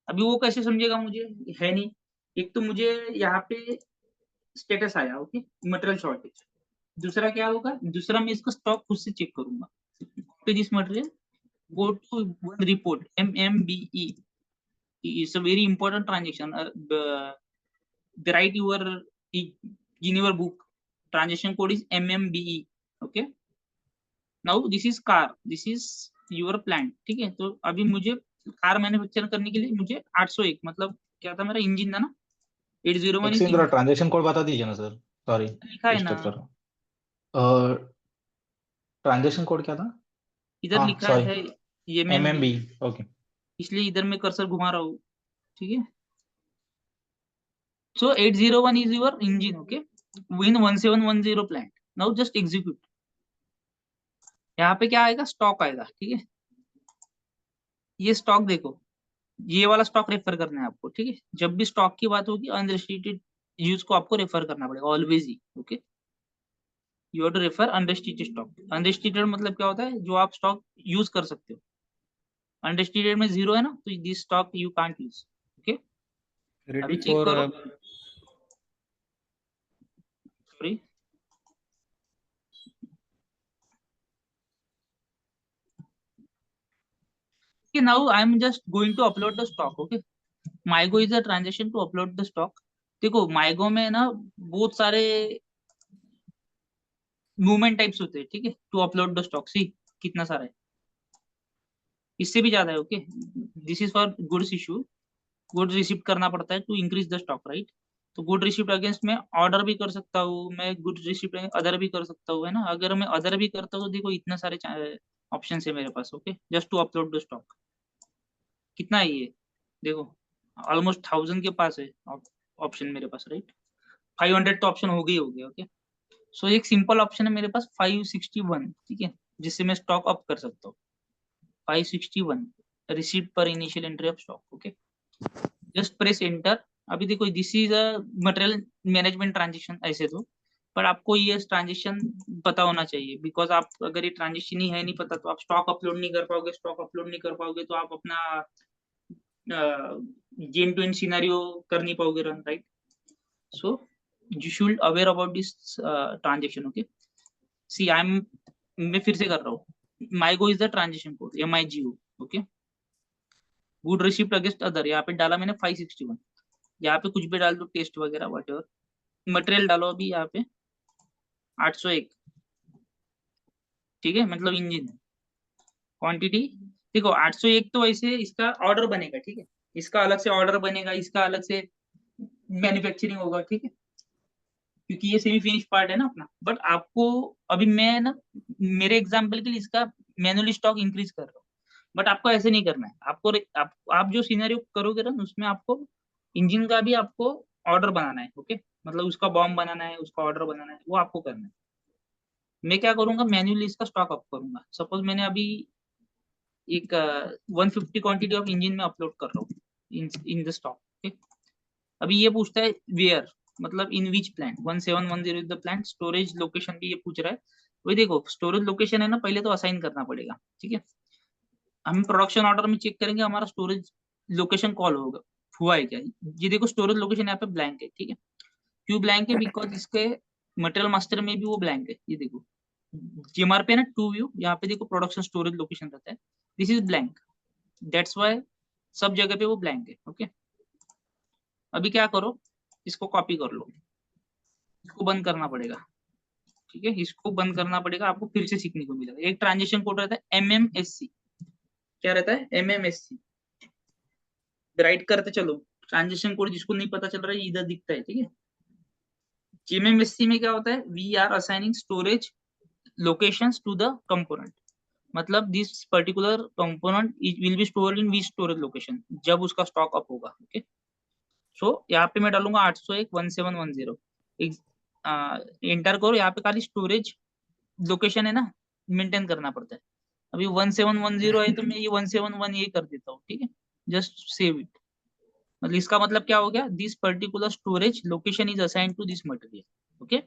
अभी वो कैसे समझेगा, मुझे है नहीं। एक तो मुझे यहाँ पे स्टेटस आया, ओके, मटेरियल शॉर्टेज। दूसरा क्या होगा, दूसरा मैं इसका स्टॉक खुद से चेक करूंगा। तो this material go to one report, MMBE. It's a very important transaction. They write in your book, transaction code is MMBE. Okay. Now this is car, this is your plant. ठीक है, तो अभी मुझे car manufacture करने के लिए मुझे 801, मतलब क्या था मेरा इंजन था ना, 801 एक इज सेकंड जरा ट्रांजैक्शन कोड बता दीजिए ना सर, सॉरी लिखा है ना, डिस्टर्ब कर रहा हूँ। ट्रांजैक्शन कोड क्या था? इधर हाँ लिखा सॉरी, है MMB। MMB, ओके इसलिए इधर मैं कर्सर घुमा रहा हूँ। ठीक है, so 801 is your engine, okay, win 1710 plant. Now just execute. यहाँ पे क्या आएगा, स्टॉक आएगा। ठीक है, ये स्टॉक देखो, ये वाला स्टॉक रेफर करना है आपको। ठीक है, जब भी स्टॉक की बात होगी अनरिस्ट्रिक्टेड यूज को आपको रेफर करना पड़ेगा ऑलवेज ही। Okay, you have to refer unrestricted stock. Unrestricted मतलब क्या होता है, जो आप स्टॉक यूज कर सकते हो। अनरिस्ट्रिक्टेड में 0 है ना, तो this stock you can't use. Okay, ready अभी चेक फॉर करो, sorry, okay, now I am just going to upload the stock. Okay, MyGo is a transaction to upload the stock. देखो MyGo में ना बहुत सारे मूवमेंट टाइप्स होते हैं। ठीक है, to upload the stock, see कितना सारा है, इससे भी ज्यादा है। Okay, this is for goods issue, goods receive करना पड़ता है to increase the stock, right. तो गुड रिसीव्ड अगेंस्ट में ऑर्डर भी कर सकता हूँ मैं, गुड रिसीव्ड अदर भी कर सकता हूँ, है ना। अगर मैं अदर भी करता हूँ, देखो इतने सारे ऑप्शन है मेरे पास। Okay, just to upload the stock, कितना है ये, देखो ऑलमोस्ट 1000 के पास है ऑप्शन मेरे पास, राइट। 500 तो ऑप्शन हो गई हो गया। ओके, सो एक सिंपल ऑप्शन है मेरे पास 561, ठीक है, जिससे मैं स्टॉक अप कर सकता हूँ। 561 रिसीव्ड पर initial entry of stock. Okay, just press enter. अभी देखो this is a material management transaction ऐसे तो, पर आपको ये ट्रांजेक्शन पता होना चाहिए, बिकॉज आप अगर ये ट्रांजेक्शन ही है नहीं पता, तो आप स्टॉक अपलोड नहीं कर पाओगे। स्टॉक अपलोड नहीं कर पाओगे तो आप अपना एंड टू एंड सिनेरियो कर नहीं पाओगे run, right. So you should aware about this transaction. Okay, see मैं फिर से कर रहा हूँ, MyGo is the transaction code, MIGO. okay, good received against other, यहाँ पे डाला मैंने 561, यहाँ पे कुछ भी डाल दो, टेस्ट वगैरह whatever, मटेरियल डालो अभी यहाँ पे 801, ठीक है, मतलब इंजन क्वांटिटी। देखो 801 तो वैसे इसका ऑर्डर बनेगा, ठीक है, इसका अलग से ऑर्डर बनेगा, इसका अलग से मैन्युफैक्चरिंग होगा, ठीक है, क्योंकि ये सेमी फिनिश पार्ट है ना अपना। बट आपको अभी मैं ना मेरे एग्जांपल के लिए इसका मैनुअली स्टॉक इंक्रीज कर रहा हूँ, बट आपको ऐसे नहीं करना है। आपको आप जो सिनेरियो करोगे ना, उसमें आपको इंजन का भी आपको ऑर्डर बनाना है। ओके, मतलब उसका बॉम्ब बनाना है, उसका ऑर्डर बनाना है, वो आपको करना है। मैं क्या करूंगा, मैन्युअली इसका स्टॉक अप करूंगा। सपोज मैंने अभी एक 150 क्वांटिटी ऑफ इंजन में अपलोड कर रहा हूँ इन द स्टॉक। अभी ये पूछता है वेयर, मतलब in which plant, 1710 is the plant. Storage location भी ये पूछ रहा है। वही देखो स्टोरेज लोकेशन है ना, पहले तो असाइन करना पड़ेगा। ठीक है, हम प्रोडक्शन ऑर्डर में चेक करेंगे हमारा स्टोरेज लोकेशन कॉल होगा, हुआ है क्या। ये देखो स्टोरेज लोकेशन यहाँ पे ब्लैंक है, ठीक है। क्यों ब्लैंक है, बिकॉज इसके मटेरियल मास्टर में भी वो ब्लैंक है। ये देखो जीएमआर पे ना टू व्यू, यहाँ पे देखो प्रोडक्शन स्टोरेज लोकेशन रहता है, this is blank, that's why सब जगह पे वो ब्लैंक है। ओके, अभी क्या करो, इसको कॉपी कर लो, इसको बंद करना पड़ेगा। ठीक है, इसको बंद करना पड़ेगा, आपको फिर से सीखने को मिलेगा। एक ट्रांजेक्शन कोड रहता है MMSC, क्या रहता है MMSC, राइट करते चलो। ट्रांजेक्शन कोड जिसको नहीं पता चल रहा है इधर दिखता है, ठीक है। MMSC में क्या होता है, we are assigning storage locations to the component, मतलब this particular component will be stored in which storage location, जब उसका स्टॉक अप होगा। ओके, सो यहाँ पे मैं डालूंगा 801 1710, एंटर करो। यहाँ पे खाली स्टोरेज लोकेशन है ना, मेंटेन करना पड़ता है। अभी 1710 है तो मैं ये 1718 कर देता हूँ, ठीक है, जस्ट सेव इट। मतलब इसका मतलब क्या हो गया, this particular storage location is assigned to this material. Okay,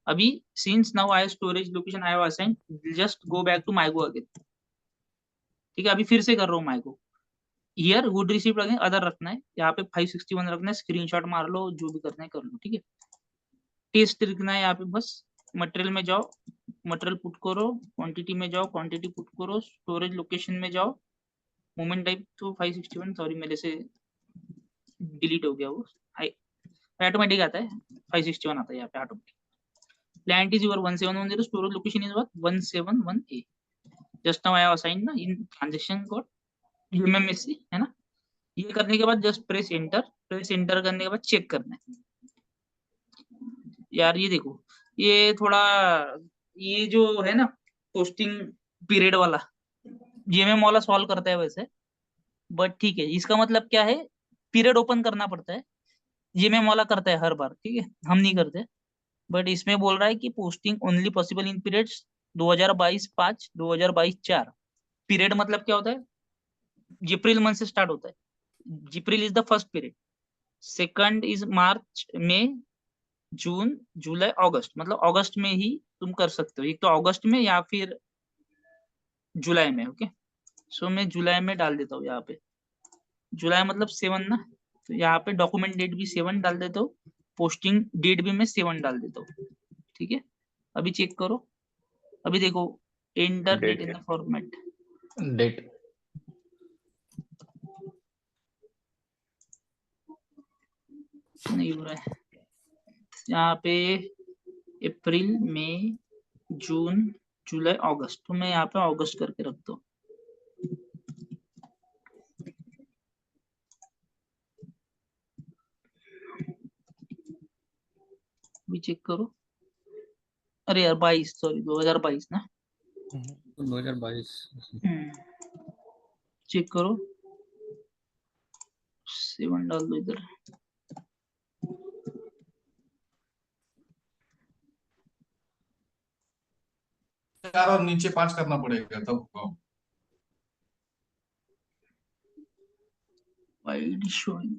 अभी since now I storage location I have assigned, just go back to MyGo again. ठीक है, अभी फिर से कर रहा हूँ MyGo, here good received again other रखना है, यहाँ पे 561 रखना है, स्क्रीनशॉट मार लो, जो भी करना है कर लो, ठीक है। टेस्ट लिखना है यहाँ पे बस, मटेरियल में जाओ, मटेरियल पुट करो, क्वांटिटी में जाओ, क्वांटिटी पुट करो, स्टोरेज लोकेशन में जाओ, मोमेंट टाइप तो 561, सॉरी मेरे से डिलीट हो गया वो, ऑटोमेटिक आता है 561 आता है यहाँ पे automatic. Plant is your 1710, storage location is what 171A. Just now I have assigned ना in transaction code UMMSC है ना। ये करने के बाद just press enter, press enter करने के बाद चेक करना है यार। ये देखो ये थोड़ा, ये जो है ना पोस्टिंग पीरियड वाला, जीएमएम वाला सॉल्व करता है वैसे, बट ठीक है, इसका मतलब क्या है, पीरियड ओपन करना पड़ता है, जीएमएम वाला करता है हर बार, ठीक है, हम नहीं करते। बट इसमें बोल रहा है कि posting only possible in periods 2022-5, 2022-4। Period मतलब क्या होता है, अप्रैल मंथ से स्टार्ट होता है, April is the first period, second is March, May, June, July, August, मतलब अगस्त में ही तुम कर सकते हो, एक तो अगस्त में या फिर जुलाई में, ओके। सो मैं जुलाई में डाल देता हूँ यहाँ पे, जुलाई मतलब 7 ना, तो यहाँ पे डॉक्यूमेंट डेट भी 7 डाल देता हूँ, पोस्टिंग डेट भी मैं 7 डाल देता हूँ, ठीक है। अभी चेक करो, अभी देखो enter date in the format, date नहीं हो रहा है यहाँ पे, अप्रैल, मई, जून, जुलाई, अगस्त, तो मैं यहाँ पे अगस्त करके रखता हूँ। अभी चेक करो, अरे यार 22, सॉरी 2022 ना, 2022 चेक करो, 7 डाल दो इधर, यार और नीचे 5 करना पड़ेगा तब होगा। वाइड शोइंग,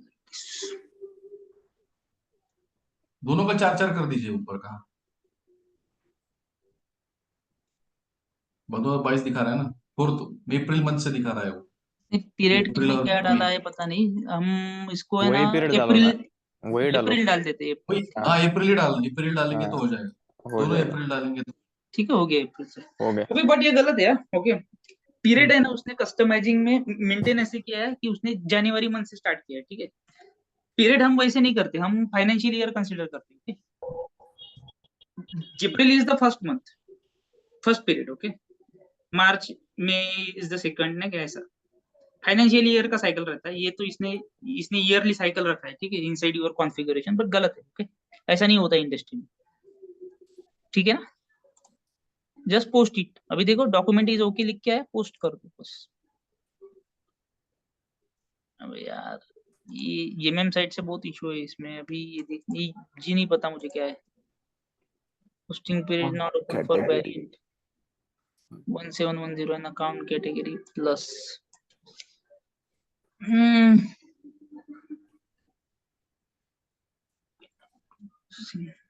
दोनों का 4-4 कर दीजिए ऊपर का। 2022 दिखा रहा है ना, फोर्थ अप्रैल मंथ से दिखा रहा है वो, पीरियड अप्रैल में और क्या मई। डाला है पता नहीं, हम इसको है ना वही पीरियड डालो अप्रैल, ना, वही डालो। अप्रैल डाल देते हैं, वही अप्रैल। हाँ, अप्रैल ही अप्रैल डालेंगे तो हाँ, हो जाएगा, हो दोनों जाएगा, अप्रैल डालेंगे तो। ठीक है, हो गया अप्रैल से, हो गया। ओके। बट ये गलत है यार, ओके। पीरियड है ना, उसने कस्टमाइजिंग में मेंटेन ऐसे किया है कि उसने जनवरी मंथ से स्टार्ट किया है, ठीक है। पीरियड हम वैसे नहीं करते, हम फाइनेंशियल ईयर कंसीडर करते हैं, April is the first month, first period, okay. मार्च में इज द सेकंड ना, कैसा फाइनेंशियल ईयर का साइकिल रहता है, ये तो इसने इसने ईयरली साइकिल रखा है, ठीक है, इनसाइड योर कॉन्फ़िगरेशन, बट गलत है, ओके। ऐसा नहीं होता इंडस्ट्री में, ठीक है ना। जस्ट पोस्ट इट, अभी देखो डॉक्यूमेंट इज ओके लिख के आया, पोस्ट कर दो बस। अब यार ये एमएम साइड से बहुत इशू है इसमें, अभी ये देखनी जी नहीं पता मुझे क्या है, posting period not open for category variant 1710 an account category plus.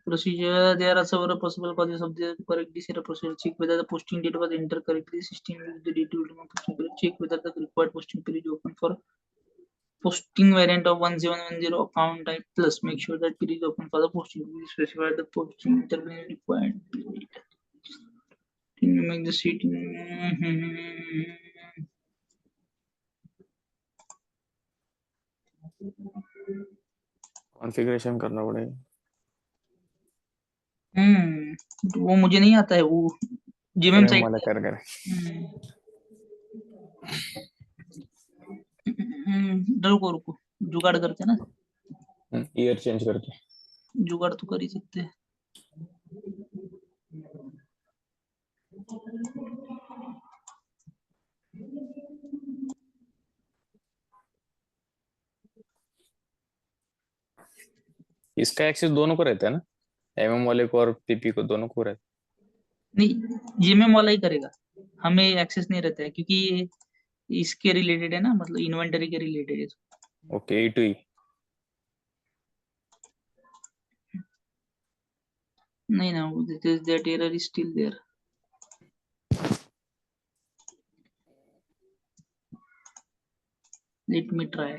Procedure, there are several possible causes of the correct DCR procedure. Check whether the posting date was entered correctly. System will the date to remove posting period. Check whether the required posting period is open for posting variant of 1710 account type plus. Make sure that period is open for the posting. We specify the posting interval required period. Can you make the seat? Configuration करना पड़ेगा। वो मुझे नहीं आता है, वो GMM site वाला कर रुको रुको, जुगाड़ करते ना, ईयर चेंज करके। जुगाड़ तो कर ही सकते हैं। इसका एक्सेस दोनों को रहता है ना, एमएम वाले को और पीपी को, दोनों को रहता नहीं, जीएमएम वाला ही करेगा, हमें एक्सेस नहीं रहता है, क्योंकि ये इसके रिलेटेड है ना, मतलब इन्वेंटरी के रिलेटेड है। ओके, ई टू ई। नहीं ना, that error is still there. Let me try.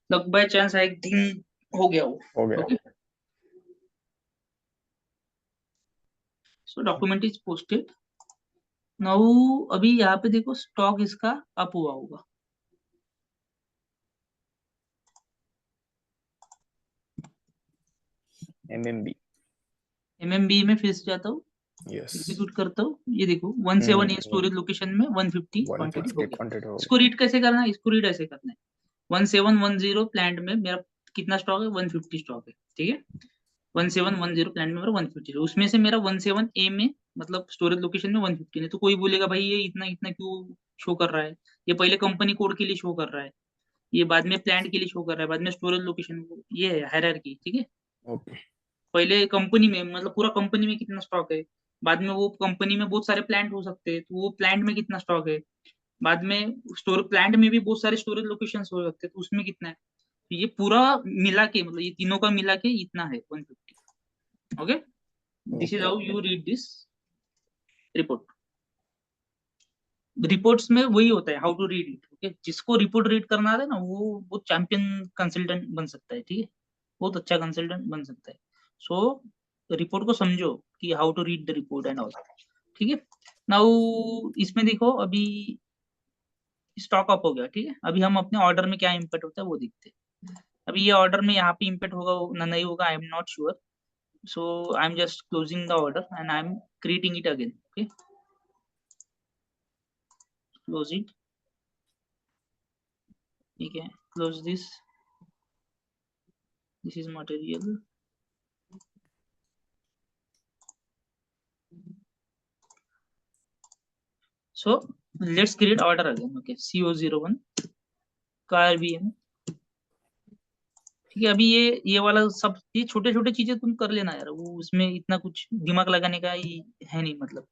Luck by chance I think हो गया वो। हो गया। Okay, so document is posted now. अभी यहाँ पे देखो स्टॉक इसका अप हुआ होगा। MMB। MMB में फिर से जाता हूँ, यस। एग्जीक्यूट करता हूँ, ये देखो 17 ये स्टोरेज लोकेशन में 150 क्वांटिटी हो 150 गया। क्वांटिटी हो इसको रीड कैसे करना है? इसको रीड ऐसे करना है, 1710 प्लांट में मेरा कितना स्टॉक है? 150 स्टॉक है, ठीक है। 1710 प्लांट में मेरा 150 है, उसमें से मेरा 17A में मतलब स्टोरेज लोकेशन में 150 है। तो कोई बोलेगा भाई ये इतना इतना क्यों शो कर रहा है? ये पहले कंपनी कोड के लिए शो कर रहा है, ये बाद में प्लांट के लिए शो कर रहा है, बाद में स्टोरेज लोकेशन। ये है हायरार्की, ठीक है। ओके। पहले कंपनी में मतलब पूरा कंपनी में कितना स्टॉक है, बाद में वो कंपनी में बहुत सारे प्लांट हो सकते हैं, तो वो प्लांट में कितना स्टॉक है, बाद में स्टोर प्लांट में भी बहुत सारे स्टोरेज लोकेशंस हो सकते हैं, तो उसमें कितना है। तो ये पूरा मिला के मतलब ये तीनों का मिला के इतना है 150। Okay, this is how you read this report. Reports में वही होता है, how to read it. Okay, जिसको रिपोर्ट रीड करना आता है ना वो चैंपियन कंसल्टेंट बन सकता है, ठीक है, बहुत अच्छा कंसल्टेंट बन सकता है। सो रिपोर्ट को समझो कि how to read the report and all, ठीक है। नाउ इसमें देखो अभी स्टॉक अप हो गया, ठीक है। अभी हम अपने ऑर्डर में क्या इम्पैक्ट होता है वो देखते हैं। अभी ये ऑर्डर में यहाँ पे इम्पैक्ट होगा नहीं होगा, I am not sure. So I am just closing the order and I am creating it again. Okay, close it, ठीक है, close this, this is material. So let's create order again. Okay, CO01 का RBM, ठीक है। अभी ये वाला सब ये छोटे छोटे चीजें तुम कर लेना यार, वो उसमें इतना कुछ दिमाग लगाने का ही है नहीं मतलब,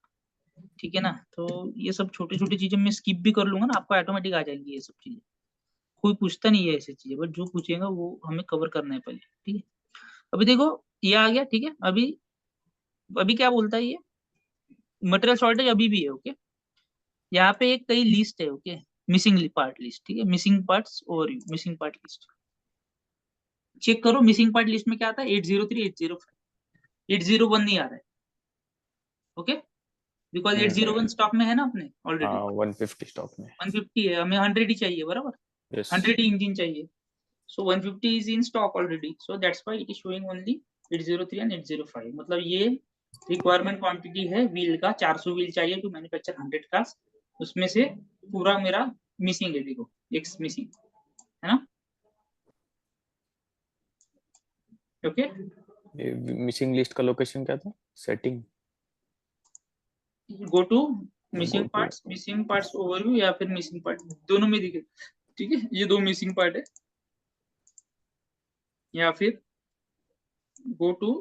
ठीक है ना। तो ये सब छोटी छोटी चीजें मैं स्किप भी कर लूंगा ना, आपको ऑटोमेटिक आ जाएंगी ये सब चीजें। कोई पूछता नहीं है ऐसी चीजें, बट जो पूछेगा वो हमें कवर करना है पहले, ठीक है। अभी देखो ये आ गया, ठीक है। अभी अभी क्या बोलता है ये, मटेरियल शॉर्टेज अभी भी है। ओके, यहाँ पे एक कई लिस्ट है। ओके, मिसिंग पार्ट लिस्ट, ठीक है, missing parts overview, missing part list check करो। मिसिंग पार्ट लिस्ट में क्या आता है? 803, 805, 801 नहीं आ रहा है। ओके, बिकॉज 801 स्टॉक में है ना अपने ऑलरेडी। हाँ 150 स्टॉक में। 150 है, हमें 100 ही चाहिए, बराबर, यस। 100 ही इंजन चाहिए। सो 150 is in stock already, so that's why it is showing only 803 and 805। मतलब ये रिक्वायरमेंट क्वांटिटी है व्हील का, 400 व्हील चाहिए टू मैन्युफैक्चर 100 कार्स, उसमें से पूरा मेरा मिसिंग है, देखो एक्स मिसिंग है ना। ओके, मिसिंग लिस्ट का लोकेशन क्या था? Setting, go to Go missing parts overview या फिर मिसिंग पार्ट, दोनों में दिखे, ठीक है। ये दो मिसिंग पार्ट है, या फिर go to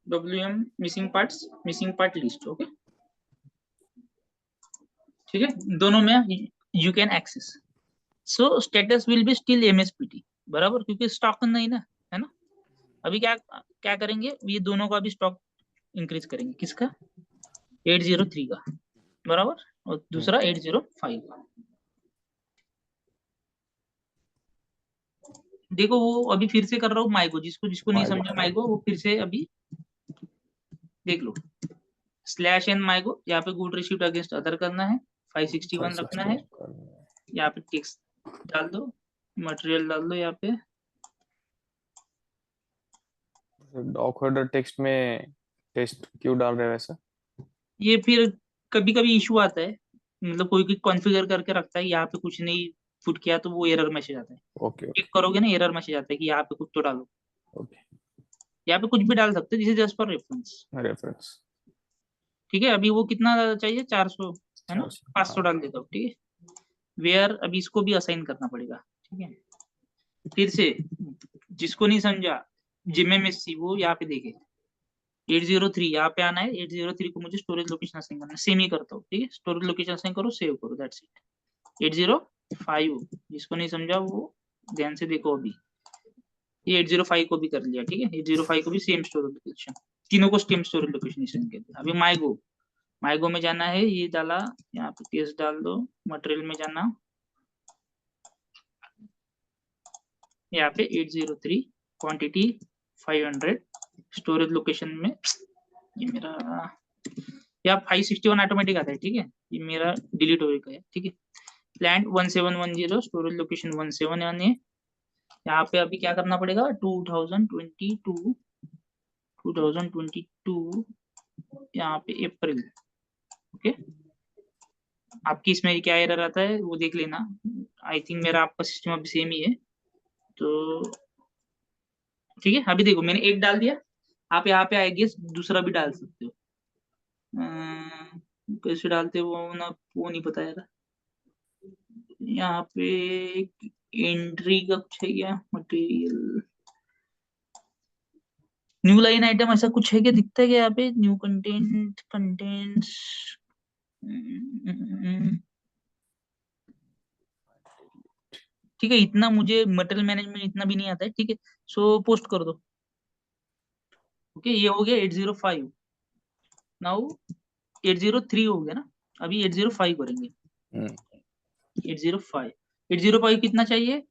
WM missing part list. Okay, ठीक है, दोनों में you can access. So status will be still MSPT, बराबर, क्योंकि स्टॉक नहीं ना, है ना। अभी क्या क्या करेंगे, ये दोनों का भी स्टॉक इंक्रीज करेंगे, किसका? 803 का, बराबर, और दूसरा 805 का। देखो वो अभी फिर से कर रहा हूँ माइगो, जिसको जिसको नहीं समझा माइगो वो फिर से अभी देख लो। स्लैश एन माइगो, यहाँ पे गुड रिसीव्ड अगेंस्ट अदर करना है, 561 रखना है, यहाँ पे टेक्स्ट डाल दो, मटेरियल डाल दो यहाँ पे। डॉक हेडर टेक्स्ट में टेस्ट क्यों डाल रहे हो वैसा? ये फिर कभी कभी इशू आता है, मतलब कोई कॉन्फ़िगर करके रखता है, यहाँ पे कुछ नहीं पुट किया तो वो एरर मैसेज आता है। ओके क्लिक करोगे ना, एरर मैसेज आता है कि यहाँ पे कुछ तो डालो। ओके। यहाँ पे कुछ भी डाल सकते हो, this is just for reference, reference. ठीक है। अभी वो कितना चाहिए? 400 है ना, 400, 500 डाल देता हूँ, ठीक है। वेयर अभी इसको भी असाइन करना पड़ेगा, ठीक है। फिर से जिसको नहीं समझा जिमेमएससी वो यहाँ पे देखे 803 यहाँ पे आना है। 803 को मुझे स्टोरेज लोकेशन असाइन करना है, सेम ही करता हूँ, ठीक है। स्टोरेज लोकेशन असाइन करो, सेव करो, दैट्स इट। 805 जिसको नहीं समझा वो ध्यान से देखो। अभी ये 805 को भी कर लिया, ठीक है। 805 को भी सेम स्टोरेज लोकेशन, तीनों को सेम स्टोरेज लोकेशन असाइन कर दिया। अभी माइगो में जाना है, ये डाला, यहाँ पे केस डाल दो। मटेरियल में जाना, यहाँ पे 803 क्वांटिटी 500 स्टोरेज लोकेशन में। ये मेरा यहाँ 561 ऑटोमेटिक आता है, ठीक है। ये मेरा डिलीट हो गया है, ठीक है। प्लांट 1710 स्टोरेज लोकेशन 171 है। यहाँ पे अभी क्या करना पड़ेगा, 2022 यहाँ पे अप्रैल, ओके। आपकी इसमें क्या एरर आता है वो देख लेना। आई थिंक मेरा आपका सिस्टम अभी सेम ही है, तो ठीक है। अभी देखो मैंने एक डाल दिया, आप यहाँ पे आई गेस दूसरा भी डाल सकते हो। कैसे डालते हो वो ना, वो नहीं पता यार। यहाँ पे एंट्री का कुछ है क्या, मटेरियल न्यू लाइन आइटम ऐसा कुछ है क्या, दिखता है क्या यहाँ पे, न्यू कंटेंट्स। ठीक है, इतना मुझे मटेरियल मैनेजमेंट इतना भी नहीं आता है, ठीक है। सो पोस्ट कर दो, ओके। ये हो गया 805। नाउ 803 हो गया ना, अभी 805 करेंगे। 805 कितना चाहिए,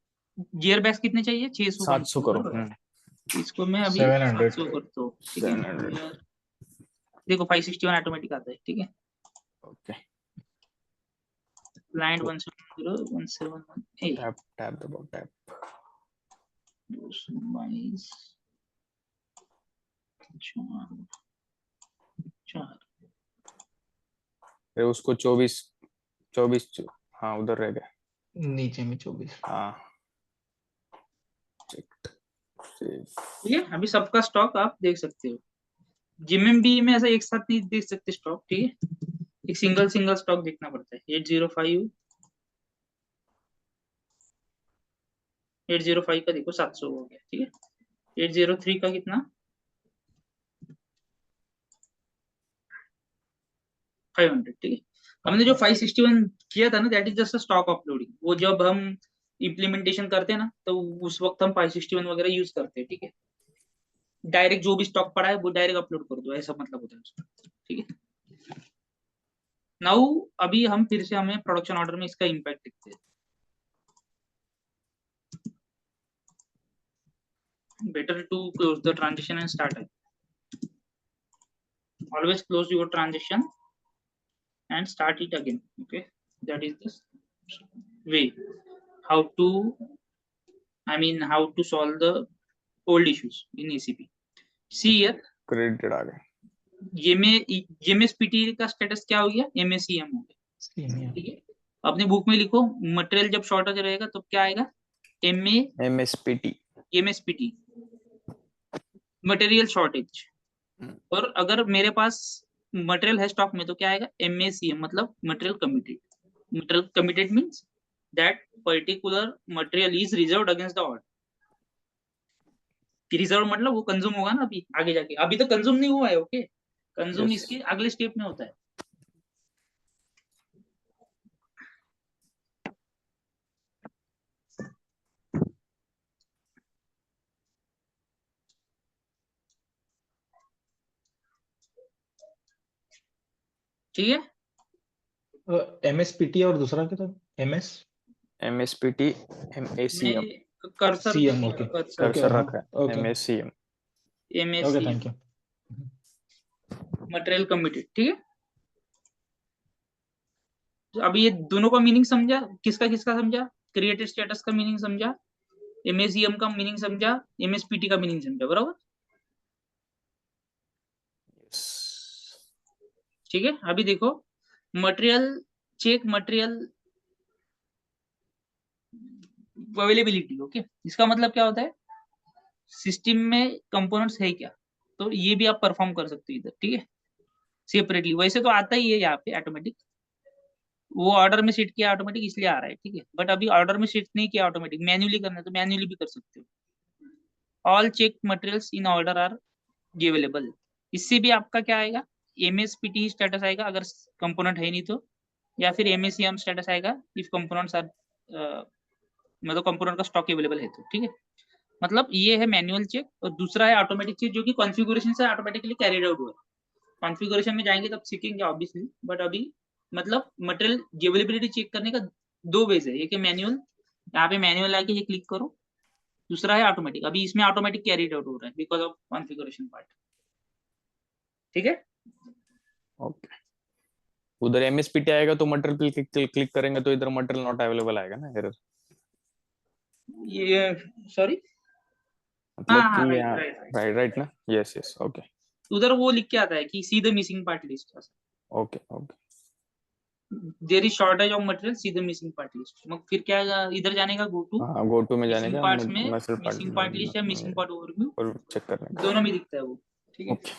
गियर बैग्स कितने चाहिए, 600 700 करो। इसको मैं अभी 700 700 करता हूँ, ठीक है। 700 देखो 561 ऑटोमेटिक आता है, ठीक है। ओके। क्लाइंट 170 टैप दबाओ, टैप। 222 4 फिर उसको 24 हाँ उधर रह गया, नीचे में 24। हाँ check, save। ठीक है। अभी सबका स्टॉक आप देख सकते हो। जिमेम्बी में ऐसा एक साथ नहीं देख सकते स्टॉक, ठीक है। एक सिंगल स्टॉक देखना पड़ता है। 805 का देखो 700 हो गया, ठीक है। 803 का कितना, 500, ठीक है। हमने जो 561 किया था ना, that is just stock uploading. वो जब हम इम्प्लीमेंटेशन करते हैं ना, तो उस वक्त हम 561 वगैरह यूज करते हैं, ठीक है। डायरेक्ट जो भी स्टॉक पड़ा है वो डायरेक्ट अपलोड कर दो, ऐसा मतलब होता है उसका, ठीक है। नाउ अभी हम फिर से हमें प्रोडक्शन ऑर्डर में इसका इम्पैक्ट देखते हैं। Better to close the transition and start है। Always close your transition and start it again, okay. That is the way how to solve the old issues in ACP. See here, credit आ गए। JMSPT का status क्या हो गया, MACM हो गया, ठीक है। अपने बुक में लिखो, मटेरियल जब शॉर्टेज रहेगा तो क्या आएगा, MSPT मटेरियल शॉर्टेज। और अगर मेरे पास मटेरियल है स्टॉक में तो क्या आएगा, MACM मतलब material committed means that particular material is reserved against the order. Reserve मतलब वो कंज्यूम होगा ना अभी आगे जाके, अभी तो कंज्यूम नहीं हुआ है, ओके। Consume Yes. इसके अगले स्टेप में होता है। ठीक है। MSPT और दूसरा क्या था, MSPT MACM cursor CM, okay. Cursor रखा है, okay. MACM। Okay, thank you. Material committed, ठीक है। तो अभी ये दोनों का मीनिंग समझा, किसका समझा, क्रिएटेड स्टेटस का मीनिंग समझा, MACM का मीनिंग समझा, MSPT का मीनिंग समझा, बराबर। ठीक है। अभी देखो material check, material availability, okay. इसका मतलब क्या होता है, सिस्टम में कंपोनेंट्स है क्या, तो ये भी आप परफॉर्म कर सकते हो इधर, ठीक है, सेपरेटली। वैसे तो आता ही है यहाँ पे ऑटोमेटिक, वो ऑर्डर में सेट किया ऑटोमेटिक इसलिए आ रहा है, ठीक है। बट अभी ऑर्डर में सेट नहीं किया ऑटोमेटिक, मैन्युअली करना है तो मैन्युअली भी कर सकते हो। All check materials in order are available. इससे भी आपका क्या आएगा, MSPT स्टेटस आएगा अगर कंपोनेंट है नहीं तो, या फिर MACM स्टेटस आएगा इफ कंपोनेंट्स आर मतलब कंपोनेंट का स्टॉक अवेलेबल है तो, ठीक है। मतलब ये है मैनुअल चेक, और दूसरा है ऑटोमेटिक चेक जो कि कॉन्फ़िगरेशन से ऑटोमेटिकली कैरिड आउट हुआ है। कॉन्फ़िगरेशन में जाएंगे तब सीखेंगे ऑब्वियसली, बट अभी मतलब मटेरियल अवेलेबिलिटी चेक करने का 2 वेज है, एक है मैनुअल, यहाँ पे मैनुअल आके ये क्लिक करो, दूसरा है ऑटोमेटिक। अभी इसमें ऑटोमेटिक कैरिड आउट हो रहा है बिकॉज ऑफ कॉन्फ़िगरेशन पार्ट, ठीक है। ओके, उधर MSPT आएगा तो मटेरियल पे क्लिक करेंगे तो इधर मटेरियल नॉट अवेलेबल आएगा ना, एरर। ये सॉरी, मतलब हाँ कि राइट, राइट ना, यस यस, ओके उधर वो लिख के आता है कि see the missing part list, okay okay. There is shortage of material see the missing part list. मग फिर क्या इधर जाने का, गो टू हाँ, गो टू में जाने मिसिंग का, पार्ट्स में मसल मिसिंग पार्ट लिस्ट या मिसिंग पार्ट ओवरव्यू और चेक करने का। दोनों में दिखता है वो, ठीक है। ओके,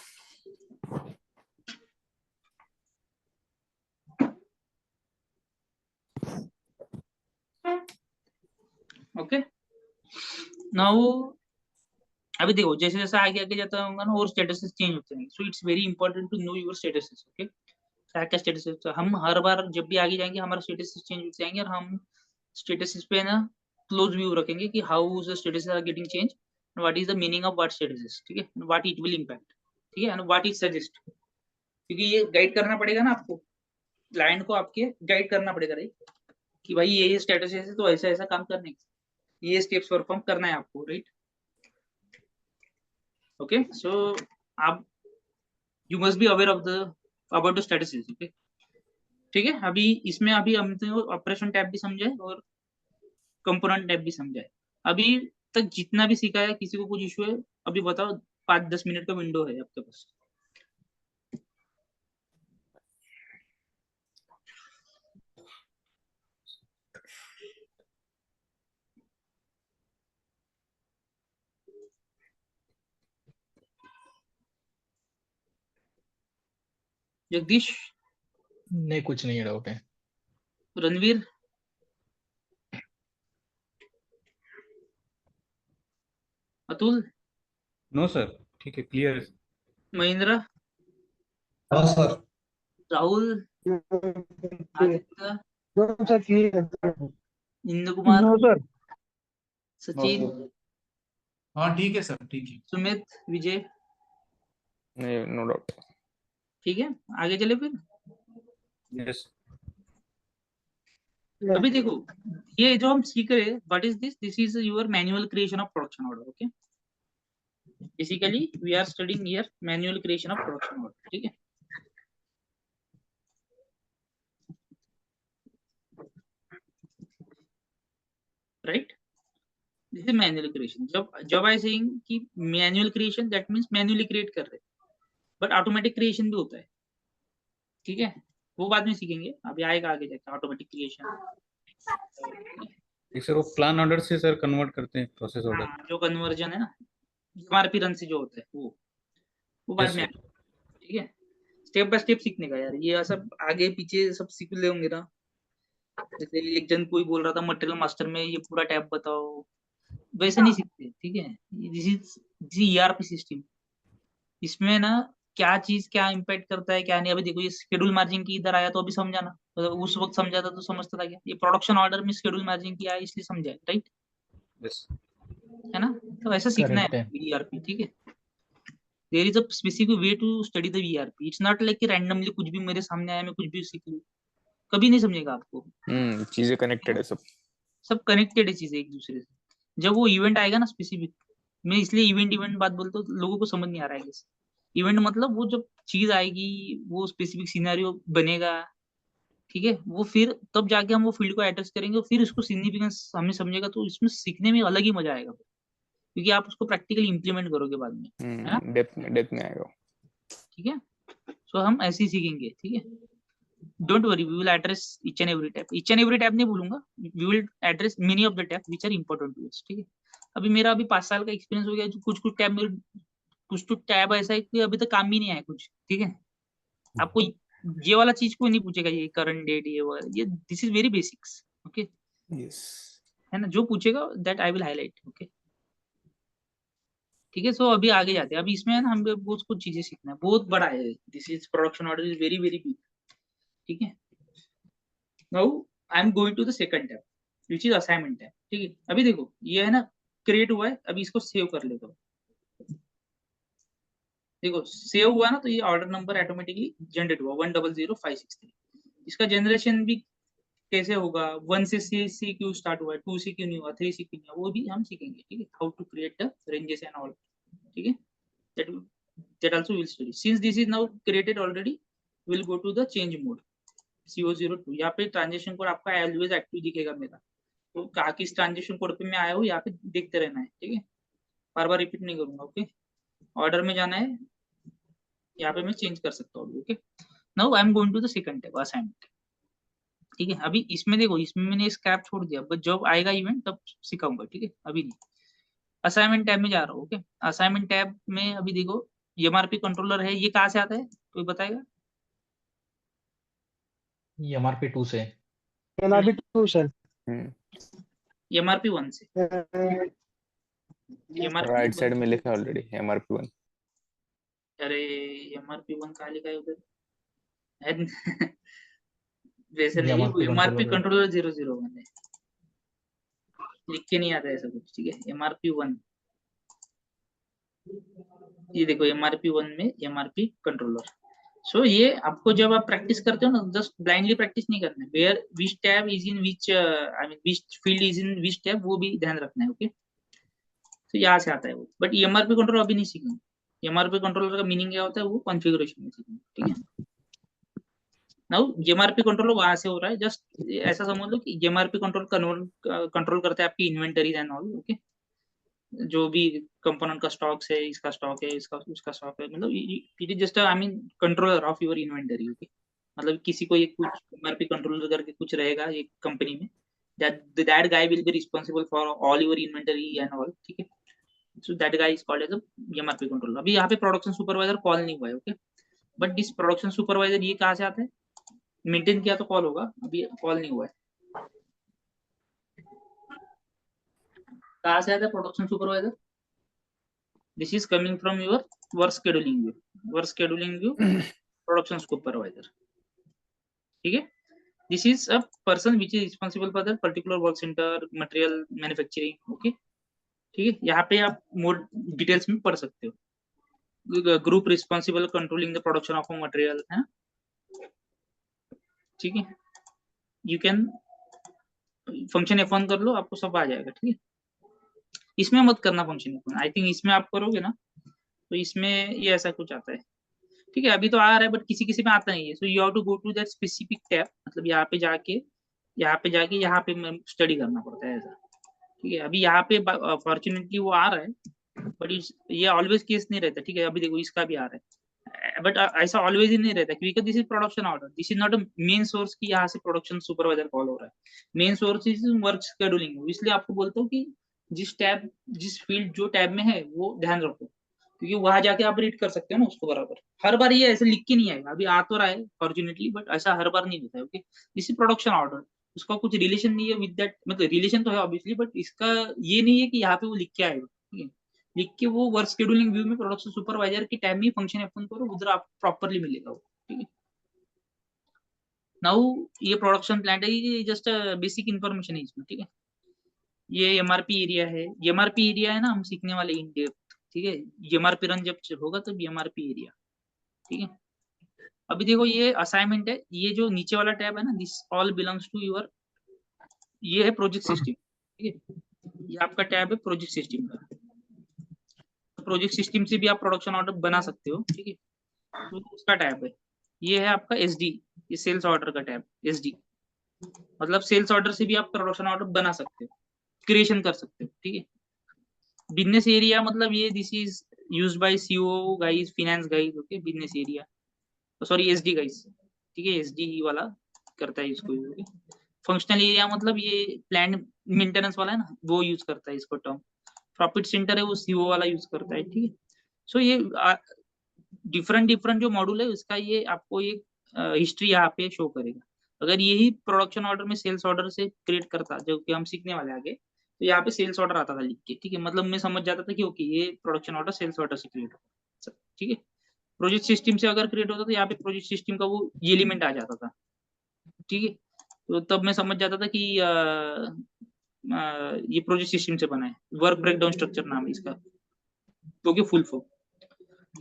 ओके नाउ अभी देखो जैसे जैसे आगे आगे जाता होगा ना और स्टेटस चेंज होते हैं, so it's very important to know your status, okay. क्या क्या स्टेटस है, तो हम हर बार जब भी आगे जाएंगे हमारा स्टेटस चेंज होते जाएंगे, और हम स्टेटस पे ना क्लोज व्यू रखेंगे कि how the status are getting change, what is the meaning of what status, ठीक है, व्हाट इट विल इम्पैक्ट, ठीक है, एंड व्हाट इज सजेस्ट, क्योंकि ये गाइड करना पड़ेगा ना आपको, क्लाइंट को आपके गाइड करना पड़ेगा राइट, कि भाई ये स्टेटस है तो ऐसा ऐसा काम करने, ये स्टेप्स परफॉर्म करना है आपको, राइट। ओके सो आप you must be aware of the about the status, okay, ठीक है। अभी इसमें अभी हमने ऑपरेशन टैब भी समझा है और कंपोनेंट टैब भी समझा है। अभी तक जितना भी सीखा है, किसी को कुछ इशू है अभी बताओ, 5-10 मिनट का विंडो है आपके पास। जगदीश, नहीं, कुछ नहीं डाउट है। रणवीर, अतुल, नो सर, ठीक है, क्लियर। महेंद्र, हाँ सर। राहुल, आदित्य, इंदु कुमार, सचिन, हाँ ठीक है सर, ठीक है। सुमित, विजय, नो डाउट। ठीक है आगे चले फिर। यस। अभी देखो ये जो हम सीख रहे हैं, what is this, this is your manual creation of production order, okay. Basically we are studying here manual creation of production order, ठीक है। Right, this is manual creation. जब आई सेइंग कि manual creation that means manually create कर रहे हैं, but automatic creation भी होता है, ठीक है, वो बाद में सीखेंगे, अभी आएगा आगे जाके ऑटोमेटिक क्रिएशन। सर वो प्लान ऑर्डर से सर कन्वर्ट करते हैं प्रोसेस ऑर्डर। हाँ, जो कन्वर्जन है ना MRP रन से जो होता है वो बाद में, ठीक है। स्टेप बाय स्टेप सीखने का यार, ये सब आगे पीछे सब सीख ले होंगे ना। जैसे एक जन कोई बोल रहा था मटेरियल मास्टर में ये पूरा टैब बताओ, वैसे नहीं सीखते, ठीक है। दिस इज ERP सिस्टम, इसमें ना क्या चीज क्या इम्पैक्ट करता है क्या नहीं। अभी देखो ये शेड्यूल मार्जिन की इधर आया तो अभी समझा ना, तो उस वक्त समझा था तो समझता था क्या, ये प्रोडक्शन ऑर्डर में शेड्यूल मार्जिन की आया इसलिए समझा, राइट, यस, है ना। तो ऐसा सीखना Correct है है। ERP, ठीक है। There is a specific way to study the ERP, it's not like कि रैंडमली कुछ भी मेरे सामने आया मैं कुछ भी सीख लूं, कभी नहीं समझेगा आपको। चीजें कनेक्टेड है सब। सब कनेक्टेड है चीजें एक दूसरे से। जब वो इवेंट आएगा ना स्पेसिफिक, मैं इसलिए इवेंट बात बोलता हूँ, लोगों को समझ नहीं आ रहा है कैसे। इवेंट मतलब वो जब चीज आएगी, वो स्पेसिफिक सिनेरियो बनेगा, ठीक है, वो फिर तब जाके हम वो फील्ड को एड्रेस करेंगे और फिर उसको सिग्निफिकेंस हमें समझेगा, तो इसमें सीखने में अलग ही मजा आएगा, क्योंकि आप उसको प्रैक्टिकली इंप्लीमेंट करोगे बाद में, है ना, डेप्थ में आएगा। ठीक है। सो हम ऐसे ही सीखेंगे, ठीक है। Don't worry, we will address each and every tab नहीं बोलूंगा, we will address many of the tab which are important to us, ठीक है। अभी मेरा अभी 5 साल का एक्सपीरियंस हो गया, जो कुछ कुछ टैब मेरे, कुछ तो टैब ऐसा है कि अभी तक काम भी नहीं आया कुछ, ठीक है। आपको ये वाला चीज कोई नहीं पूछेगा, ये करंट डेट ये वगैरह, ये this is very basics, okay, yes, है ना। जो पूछेगा that I will highlight, okay. ठीक है। सो अभी आगे जाते हैं। अभी इसमें है ना हम बहुत कुछ चीजें सीखना है, बहुत बड़ा है। This is production order is very very big. ठीक है। Now I am going to the second tab which is assignment tab. ठीक है। अभी देखो ये है ना क्रिएट हुआ है, अभी इसको सेव कर लेता हूँ। देखो सेव हुआ ना, तो ये ऑर्डर नंबर ऑटोमेटिकली जनरेट हुआ 100563। इसका जनरेशन भी कैसे होगा, 1 से सी क्यू स्टार्ट हुआ है, 2 से क्यू नहीं हुआ, 3 से क्यू नहीं हुआ, वो भी हम सीखेंगे। ठीक है। How to create the ranges and all. ठीक है। that also we'll study. Since this is now created already, we'll go to the change mode CO02। यहाँ पे ट्रांजेक्शन कोड आपका ऑलवेज एक्टिव दिखेगा मेरा, तो कहा किस ट्रांजेक्शन कोड पे मैं आया हूँ यहाँ पे देखते रहना है। ठीक है। बार बार रिपीट नहीं करूंगा। ओके। ऑर्डर में जाना है, यहाँ पे मैं चेंज कर सकता हूँ। Okay. Now I am going to the second tab assignment. ठीक है। अभी इसमें देखो, इसमें मैंने स्क्रैप छोड़ दिया, बट जब आएगा इवेंट तब सिखाऊंगा। ठीक है। अभी नहीं। असाइनमेंट टैब में जा रहा हूँ। ओके। असाइनमेंट टैब में अभी देखो एमआरपी कंट्रोलर है, ये कहाँ से आता है कोई बताएगा? MRP 2 से। MRP 2 sir. एमआरपी 1 से। एमआरपी राइट साइड में लिखा है ऑलरेडी MRP 1। अरे एमआरपी 1 कहाँ लिखा है उधर? वैसे नहीं, MRP एमआरपी controller कंट्रोलर 001 है, लिख के नहीं आता ऐसा कुछ। ठीक है। एमआरपी 1, ये देखो एमआरपी 1 में एमआरपी कंट्रोलर। सो ये आपको जब आप प्रैक्टिस करते हो ना, जस्ट ब्लाइंडली प्रैक्टिस नहीं करना है। Where which tab is in which, I mean which field is in which tab, वो भी ध्यान रखना है। ओके। तो यहाँ से आता है वो, बट एमआरपी कंट्रोलर अभी नहीं सीखेंगे। एमआरपी कंट्रोलर का मीनिंग क्या होता है वो कॉन्फ़िगरेशन में सीखेंगे। ठीक है। नाउ एमआरपी कंट्रोलर वहां से हो रहा है, जस्ट ऐसा समझ लो कि एमआरपी कंट्रोल करता है आपकी इन्वेंटरी एंड ऑल। ओके। जो भी कंपोनेंट का स्टॉक है, इसका स्टॉक है, इसका उसका स्टॉक है, मतलब it is just I mean controller of your inventory. Okay. मतलब किसी को एक कुछ एमआरपी कंट्रोलर करके कुछ रहेगा एक कंपनी में, that guy will be responsible for all your inventory and all। ठीक है। so that guy is called as a MRP controller। अभी यहाँ पे प्रोडक्शन सुपरवाइजर कॉल नहीं हुआ है। Okay. But this production supervisor ये कहाँ से आता है? मेंटेन किया तो कॉल होगा, अभी कॉल नहीं हुआ है। कहाँ से आता है production supervisor? This is coming from your work scheduling view. Work scheduling view production supervisor. ठीक है। This is a person which is responsible for the particular work centre material manufacturing. Okay. ठीक है। यहाँ पे आप मोर डिटेल्स में पढ़ सकते हो। Group responsible controlling the production of material है। ठीक है। यू कैन फंक्शन F1 कर लो, आपको सब आ जाएगा। ठीक है। इसमें मत करना फंक्शन F1, आई थिंक इसमें आप करोगे ना तो इसमें ये ऐसा कुछ आता है। ठीक है। अभी तो आ रहा है बट किसी किसी में आता नहीं है। So you have to go to that specific tab, मतलब यहाँ पे जाके यहाँ पे स्टडी करना पड़ता है ऐसा। ठीक है। अभी यहाँ पे फॉर्चुनेटली वो आ रहा है, बट ये ऑलवेज केस नहीं रहता। ठीक है। अभी देखो इसका भी आ रहा है, बट ऐसा ऑलवेज ही नहीं रहता क्योंकि this is production order. This is not a main source की यहाँ से प्रोडक्शन सुपरवाइजर कॉल हो रहा है। Main source is work scheduling. इसलिए आपको बोलता हूँ कि जिस फील्ड जो टैब में है वो ध्यान रखो, क्योंकि वहां जाके आप रीड कर सकते हो ना उसको बराबर। हर बार ये ऐसे लिख के नहीं आएगा, अभी आ तो रहा है फॉर्चुनेटली, बट ऐसा हर बार नहीं होता है। Okay. This is production order, उसका कुछ रिलेशन नहीं है विद दैट, मतलब रिलेशन तो है ऑब्वियसली, बट इसका ये नहीं है कि यहाँ पे वो लिख के आएगा। ठीक है। लिख के वो वर्क शेड्यूलिंग व्यू में प्रोडक्शन सुपरवाइजर के टैब में फंक्शन F1 करो, उधर आप प्रॉपरली मिलेगा वो। ठीक है। नाउ ये प्रोडक्शन प्लांट है, ये जस्ट बेसिक इन्फॉर्मेशन है इसमें। ठीक है। ये एमआरपी एरिया है। एमआरपी एरिया है ना, हम सीखने वाले इन डेप्थ। ठीक है। एमआरपी रन जब होगा तो एमआरपी एरिया। ठीक है। अभी देखो ये असाइनमेंट है, ये जो नीचे वाला टैब है ना, this all belongs to your, ये है प्रोजेक्ट सिस्टम। ठीक है। ये आपका टैब है प्रोजेक्ट सिस्टम का। प्रोजेक्ट सिस्टम से भी आप प्रोडक्शन ऑर्डर बना सकते हो। ठीक है। तो उसका टैब है। ये है आपका SD, ये सेल्स ऑर्डर का टैब SD, मतलब सेल्स ऑर्डर से भी आप प्रोडक्शन ऑर्डर बना सकते हो, क्रिएशन कर सकते हो। ठीक है। बिजनेस एरिया मतलब ये this is used by CO guys, finance guys. Okay. Business area, sorry SD guys. ठीक है। SD वाला करता है इसको। ओके। फंक्शनल एरिया मतलब ये प्लांट मेंटेनेंस वाला है ना, वो यूज करता है इसको टर्म। प्रॉफिट सेंटर है वो CO वाला यूज करता है। ठीक है। सो ये डिफरेंट जो मॉड्यूल है उसका ये आपको एक हिस्ट्री यहाँ पे शो करेगा। अगर यही प्रोडक्शन ऑर्डर में सेल्स ऑर्डर से क्रिएट करता, जो कि हम सीखने वाले आगे, तो यहाँ पे सेल्स ऑर्डर आता था लिख के, ठीक है, मतलब मैं समझ जाता था कि ओके ये प्रोडक्शन ऑर्डर सेल्स ऑर्डर से क्रिएट होता, ठीक है। प्रोजेक्ट सिस्टम से अगर क्रिएट होता तो यहाँ पे प्रोजेक्ट सिस्टम का वो एलिमेंट आ जाता था, ठीक है। तो तब मैं समझ जाता था कि ये प्रोजेक्ट सिस्टम से बना है, वर्क ब्रेकडाउन स्ट्रक्चर नाम है इसका, क्योंकि फुल फॉर्म।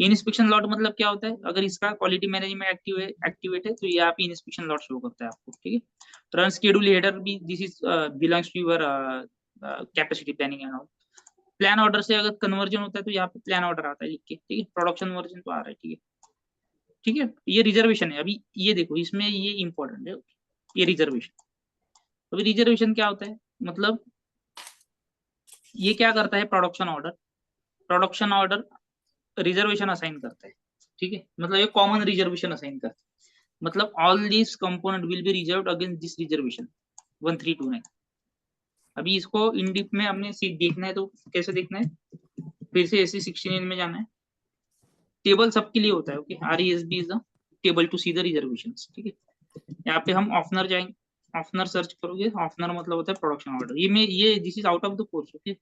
इंस्पेक्शन लॉट मतलब क्या होता है, अगर इसका क्वालिटी मैनेजमेंट एक्टिवेट है तो यहाँ पे इंस्पेक्शन लॉट शो करता है आपको, ठीक है। रन शेड्यूल हेडर भी this is belongs to your capacity planning and all. Plan order से अगर कन्वर्जन होता है तो यहाँ पे प्लान ऑर्डर आता है लिख के, ठीक है। प्रोडक्शन वर्जन तो आ रहा है, ठीक है, ठीक है। ये रिजर्वेशन है, अभी ये देखो इसमें ये इंपॉर्टेंट है, ये रिजर्वेशन। अभी रिजर्वेशन क्या होता है, मतलब ये क्या करता है, प्रोडक्शन ऑर्डर रिजर्वेशन असाइन करता है, ठीक है। मतलब ये कॉमन रिजर्वेशन असाइन करता है, मतलब all this component will B reserved against this reservation 1329। अभी इसको इन डीप में हमने देखना है तो कैसे देखना है, फिर से ऐसे 16 में जाना है। टेबल सबके लिए होता है, okay. RESB is the table to see the reservations, ठीक है। यहाँ पे हम ऑफनर जाएंगे, ऑफनर सर्च करोगे, ऑफनर मतलब होता है प्रोडक्शन ऑर्डर। ये this is out of the course, okay.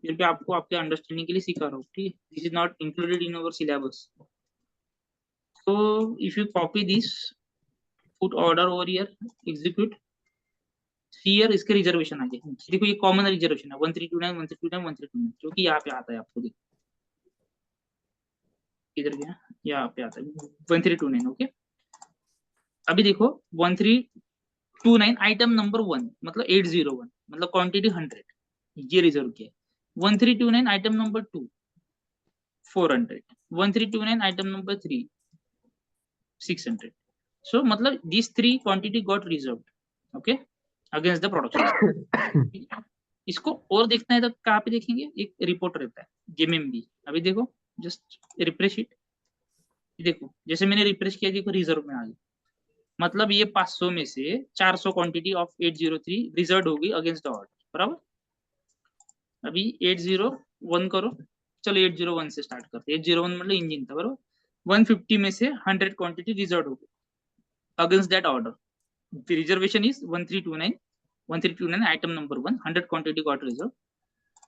फिर भी आपको आपके अंडरस्टैंडिंग के लिए सिखा रहा हूँ, ठीक है। This is not included in our syllabus. So if you copy this, put order over here, execute, see here इसके रिजर्वेशन आ जाए। देखो ये कॉमन रिजर्वेशन है 1329 1329 1329, जो कि यहाँ पे आता है, आपको देखो इधर गया, यहाँ पे आता है 1329, ओके। अभी देखो 1329 आइटम नंबर 1 मतलब 801 मतलब क्वांटिटी 100, ये रिजर्व किया। 1329 item number 2 400, 1329 item number 3 600। So मतलब these three quantity got reserved, okay, against the production। इसको और देखना है तो कहाँ पे देखेंगे, एक रिपोर्ट रहता है JMMB। अभी देखो जस्ट रिफ्रेश इट, देखो जैसे मैंने रिफ्रेश किया, देखो रिजर्व में आ गया, मतलब ये 500 में से 400 क्वांटिटी ऑफ 803 रिजर्व होगी अगेंस्ट द ऑर्डर, बराबर। अभी 801 करो, चलो 801 से स्टार्ट करते हैं। 801 मतलब इंजन था, बराबर। 150 में से 100 क्वांटिटी रिजर्व होगी against that order. The reservation is 1329 1329 item number 1 100 quantity got reserved,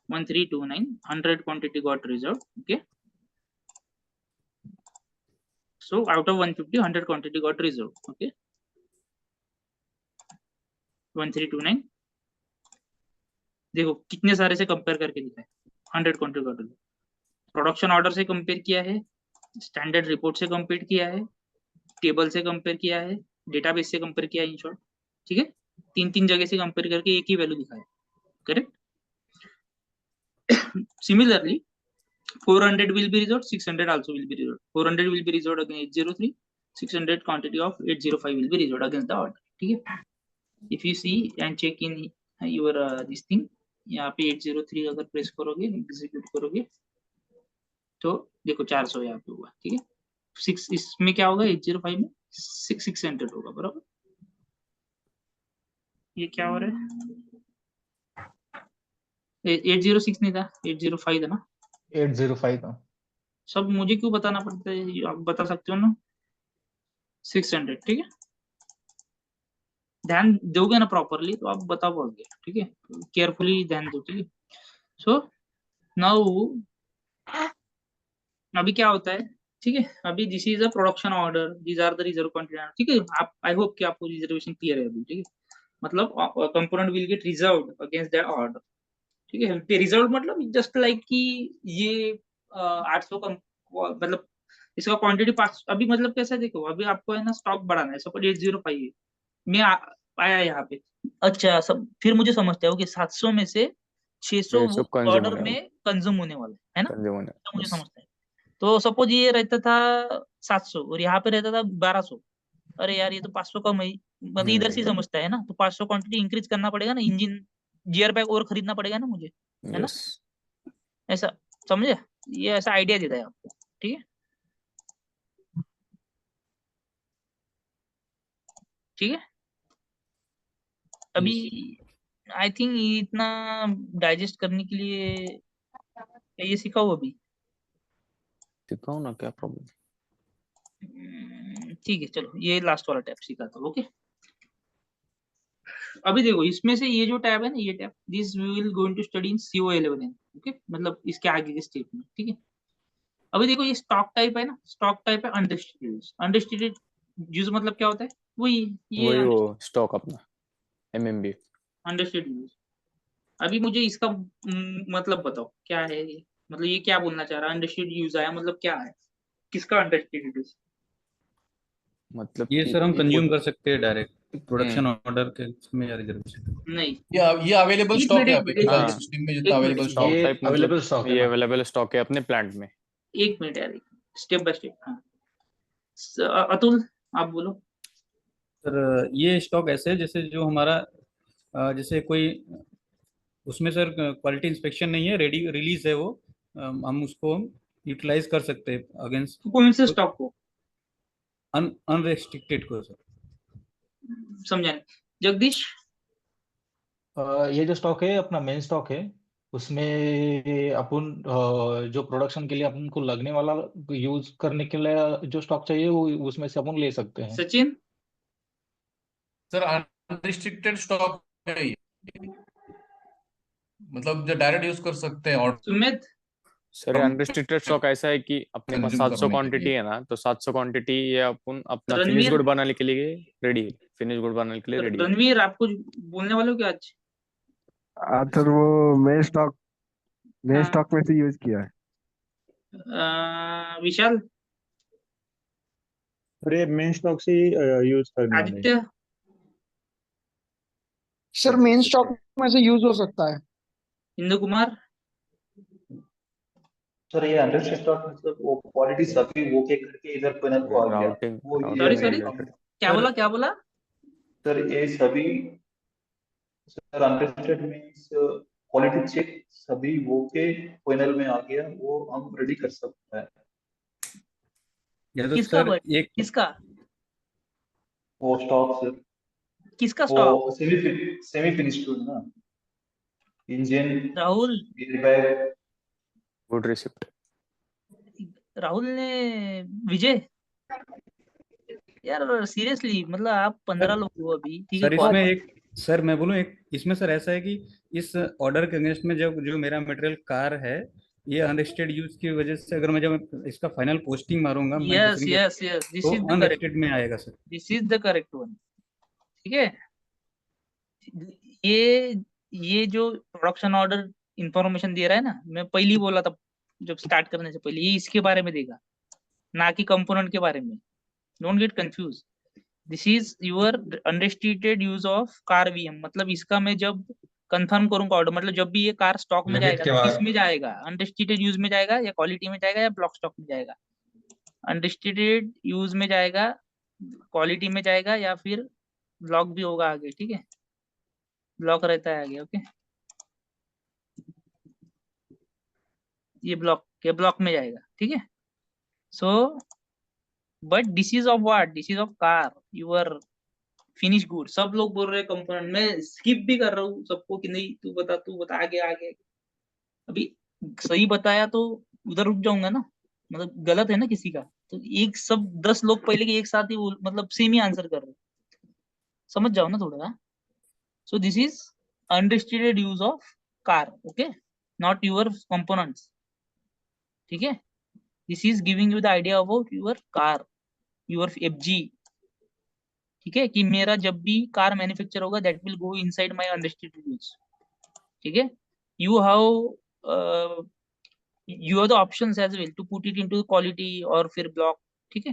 1329 100 quantity got reserved, okay. So out of 150 100 quantity got reserved, okay। 1329 देखो कितने सारे से कंपेयर करके दिखा है, 100 quantity got reserved। Production order से कंपेयर किया है, स्टैंडर्ड रिपोर्ट से कंपेयर किया है, टेबल से कंपेयर किया है, डेटाबेस से कंपेयर किया है, इन शॉर्ट, ठीक है। 3 जगह से कंपेयर करके एक ही वैल्यू दिखाया, correct. Similarly 400 will be reserved, 600 also will be reserved। 400 will be reserved against 803, 600 quantity of 805 will be reserved against the order, ठीक है। if you see and check in your this thing, यहाँ पे 803 अगर press करोगे, execute करोगे तो देखो 400 यहाँ पे हुआ, ठीक है। 6 इसमें क्या होगा, 805 में 600 होगा, बराबर। ये क्या हो रहा है, 806 नहीं था, 805 था ना, 805 था। सब मुझे क्यों बताना पड़ता है, आप बता सकते हो ना। 600, ठीक है। ध्यान दोगे ना प्रॉपरली तो आप बता पाओगे, ठीक है। केयरफुली ध्यान दो, ठीक है। सो नाउ अभी क्या होता है, ठीक है। अभी this is a production order, these are the reserve quantity, ठीक है। आप आई होप कि आपको रिजर्वेशन क्लियर है अभी, ठीक है। मतलब component will get reserved against that order, ठीक है। रिजर्व मतलब जस्ट लाइक कि ये 800 मतलब इसका क्वांटिटी 5, अभी मतलब कैसा है देखो, अभी आपको है ना स्टॉक बढ़ाना है, सपोज 805 है, मैं आया यहाँ पे, अच्छा सब फिर मुझे समझते हो कि 700 में से 600 600 consume ऑर्डर होने में कंज्यूम होने वाला है ना, कंज्यूम होने तो मुझे yes। समझता है। तो सपोज ये रहता था 700 और यहाँ पे रहता था 1200, अरे यार ये तो 500 कम है, मतलब इधर से समझता है ना, तो 500 क्वांटिटी इंक्रीज करना पड़ेगा ना, इंजन गियर बैग और खरीदना पड़ेगा ना मुझे, है ना, yes। ऐसा समझे। ये ऐसा आइडिया देता है आपको, ठीक है, ठीक है। अभी आई थिंक इतना डाइजेस्ट करने के लिए ये सीखा हो अभी, दिखाओ ना क्या प्रॉब्लम। ठीक है। चलो ये लास्ट वाला टैप सीखा था, ओके। अभी देखो इसमें से ये जो टैब है ना, ये tab, this we will going to study in CO11, okay, मतलब इसके आगे के स्टेप में, ठीक है। अभी देखो ये स्टॉक टाइप है ना, स्टॉक टाइप है अनरिस्ट्रिक्टेड यूज। अनरिस्ट्रिक्टेड यूज मतलब क्या होता है, वही ये वही वो स्टॉक अपना MMB। Unrestricted use. अभी मुझे इसका मतलब बताओ क्या है ये, मतलब ये क्या बोलना चाह रहा है, अनरिस्ट्रिक्टेड यूज आया मतलब क्या है, किसका अनरिस्ट्रिक्टेड यूज? मतलब ये कि सर हम ये कंज्यूम खुद कर सकते हैं डायरेक्ट प्रोडक्शन ऑर्डर के इसमें या रिजर्वेशन। नहीं, ये अवेलेबल एक स्टॉक है मिनट, अभी एक फिलहाल हाँ। सिस्टम में, एक जितना मिनट, अवेलेबल एक स्टॉक स्टॉक ये टाइप अवेलेबल मतलब स्टॉक है ये ना। अवेलेबल स्टॉक है अपने प्लांट में। मिनट यार, स्टेप बाय स्टेप। हाँ अतुल आप बोलो। सर ये स्टॉक ऐसे है जैसे जो हमारा जैसे कोई उसमें सर क्वालिटी इंस्पेक्शन नहीं है, रेडी रिलीज है वो, हम उसको यूटिलाइज कर सकते हैं अगेंस्ट कौन से स्टॉक को अनरेस्ट्रिक्टेड को सर। समझा नहीं जगदीश? ये जो स्टॉक है अपना मेन स्टॉक है, उसमें अपन जो प्रोडक्शन के लिए अपन को लगने वाला यूज करने के लिए जो स्टॉक चाहिए वो उसमें से अपन ले सकते हैं। सचिन? सर अनरिस्ट्रिक्टेड स्टॉक है ये, मतलब जो डायरेक्ट यूज कर सकते हैं और सुमित? सर अनरिस्ट्रिक्टेड स्टॉक ऐसा है कि अपने पास कंज्यूम 700 करने के क्वांटिटी लिए। है ना, तो 700 क्वांटिटी ये अपन अपना फिनिश रणवीर? गुड बनाने के लिए रेडी है, फिनिश गुड बनाने के लिए रेडी है। रणवीर आप कुछ बोलने वाले हो क्या आज? सर वो मेन हाँ। स्टॉक में से यूज किया है। विशाल? अरे मेन स्टॉक से यूज करने वाले हैं। आदित्य? सर मेन स्टॉक में से यूज हो सकता है। इंदु कुमार? सर ये अनरिस्ट्रिक्टेड स्टॉक मतलब वो क्वालिटी सभी वो के करके इधर पैनल को आ गया, राउटिंग वो ये सॉरी राउटिंग सॉरी, हम क्या बोला क्या बोला? सर ये सभी sir unrestricted means quality check सभी वो के पैनल में आ गया, वो हम रेडी कर सकते हैं। या तो किसका सर एक किसका वो स्टॉक सर किसका स्टॉक? वो सेमी फिनिश्ड ना, engine Rahul? Gear bag. Good receipt. Rahul ने? विजय? यार सीरियसली, मतलब आप 15 लोग हो अभी, ठीक है, सर कॉल। इसमें एक सर मैं बोलूँ एक इसमें सर ऐसा है कि इस ऑर्डर के अगेंस्ट में जब जो मेरा मटेरियल कार है, ये अनरेस्टेड यूज की वजह से अगर मैं जब इसका फाइनल पोस्टिंग मारूंगा yes manufacturing yes yes, this तो इज द करेक्ट, अनरेस्टेड में आएगा sir. This is the correct one, ठीक है। ये ये जो प्रोडक्शन ऑर्डर इंफॉर्मेशन दे रहा है ना, मैं पहले ही बोला था जब स्टार्ट करने से पहले, ये इसके बारे में देगा, ना कि कंपोनेंट के बारे में। Don't get confuse. This is your unrestricted use of car VM, मतलब इसका मैं जब कंफर्म करूंगा ऑर्डर, मतलब जब भी ये कार स्टॉक में लिमिट जाएगा के तो बाद किस में जाएगा, अनरिस्ट्रिक्टेड यूज में जाएगा या क्वालिटी में जाएगा या ब्लॉक स्टॉक में जाएगा? अनरिस्ट्रिक्टेड यूज में जाएगा, क्वालिटी में जाएगा, या फिर ब्लॉक भी होगा आगे, ठीक है, ब्लॉक रहता है आगे, ओके। ये ब्लॉक में जाएगा, ठीक है। So but this is of what, this is of car your finish good. सब लोग बोल रहे हैं कंपोनेंट, मैं स्किप भी कर रहा हूँ सबको कि नहीं तू बता आगे आगे। अभी सही बताया तो उधर रुक जाऊंगा ना, मतलब गलत है ना किसी का, तो एक सब 10 लोग पहले के एक साथ ही मतलब सेम ही आंसर कर रहे हैं, समझ जाओ ना थोड़ा। So this is unrestricted use of car, okay, not your components, ठीक है। This is giving you the idea about your car, your FG, ठीक है, कि मेरा जब भी कार मैन्युफैक्चर होगा that will go inside my unrestricted use, ठीक है। You have you are the options as well to put it into quality और फिर ब्लॉक, ठीक है,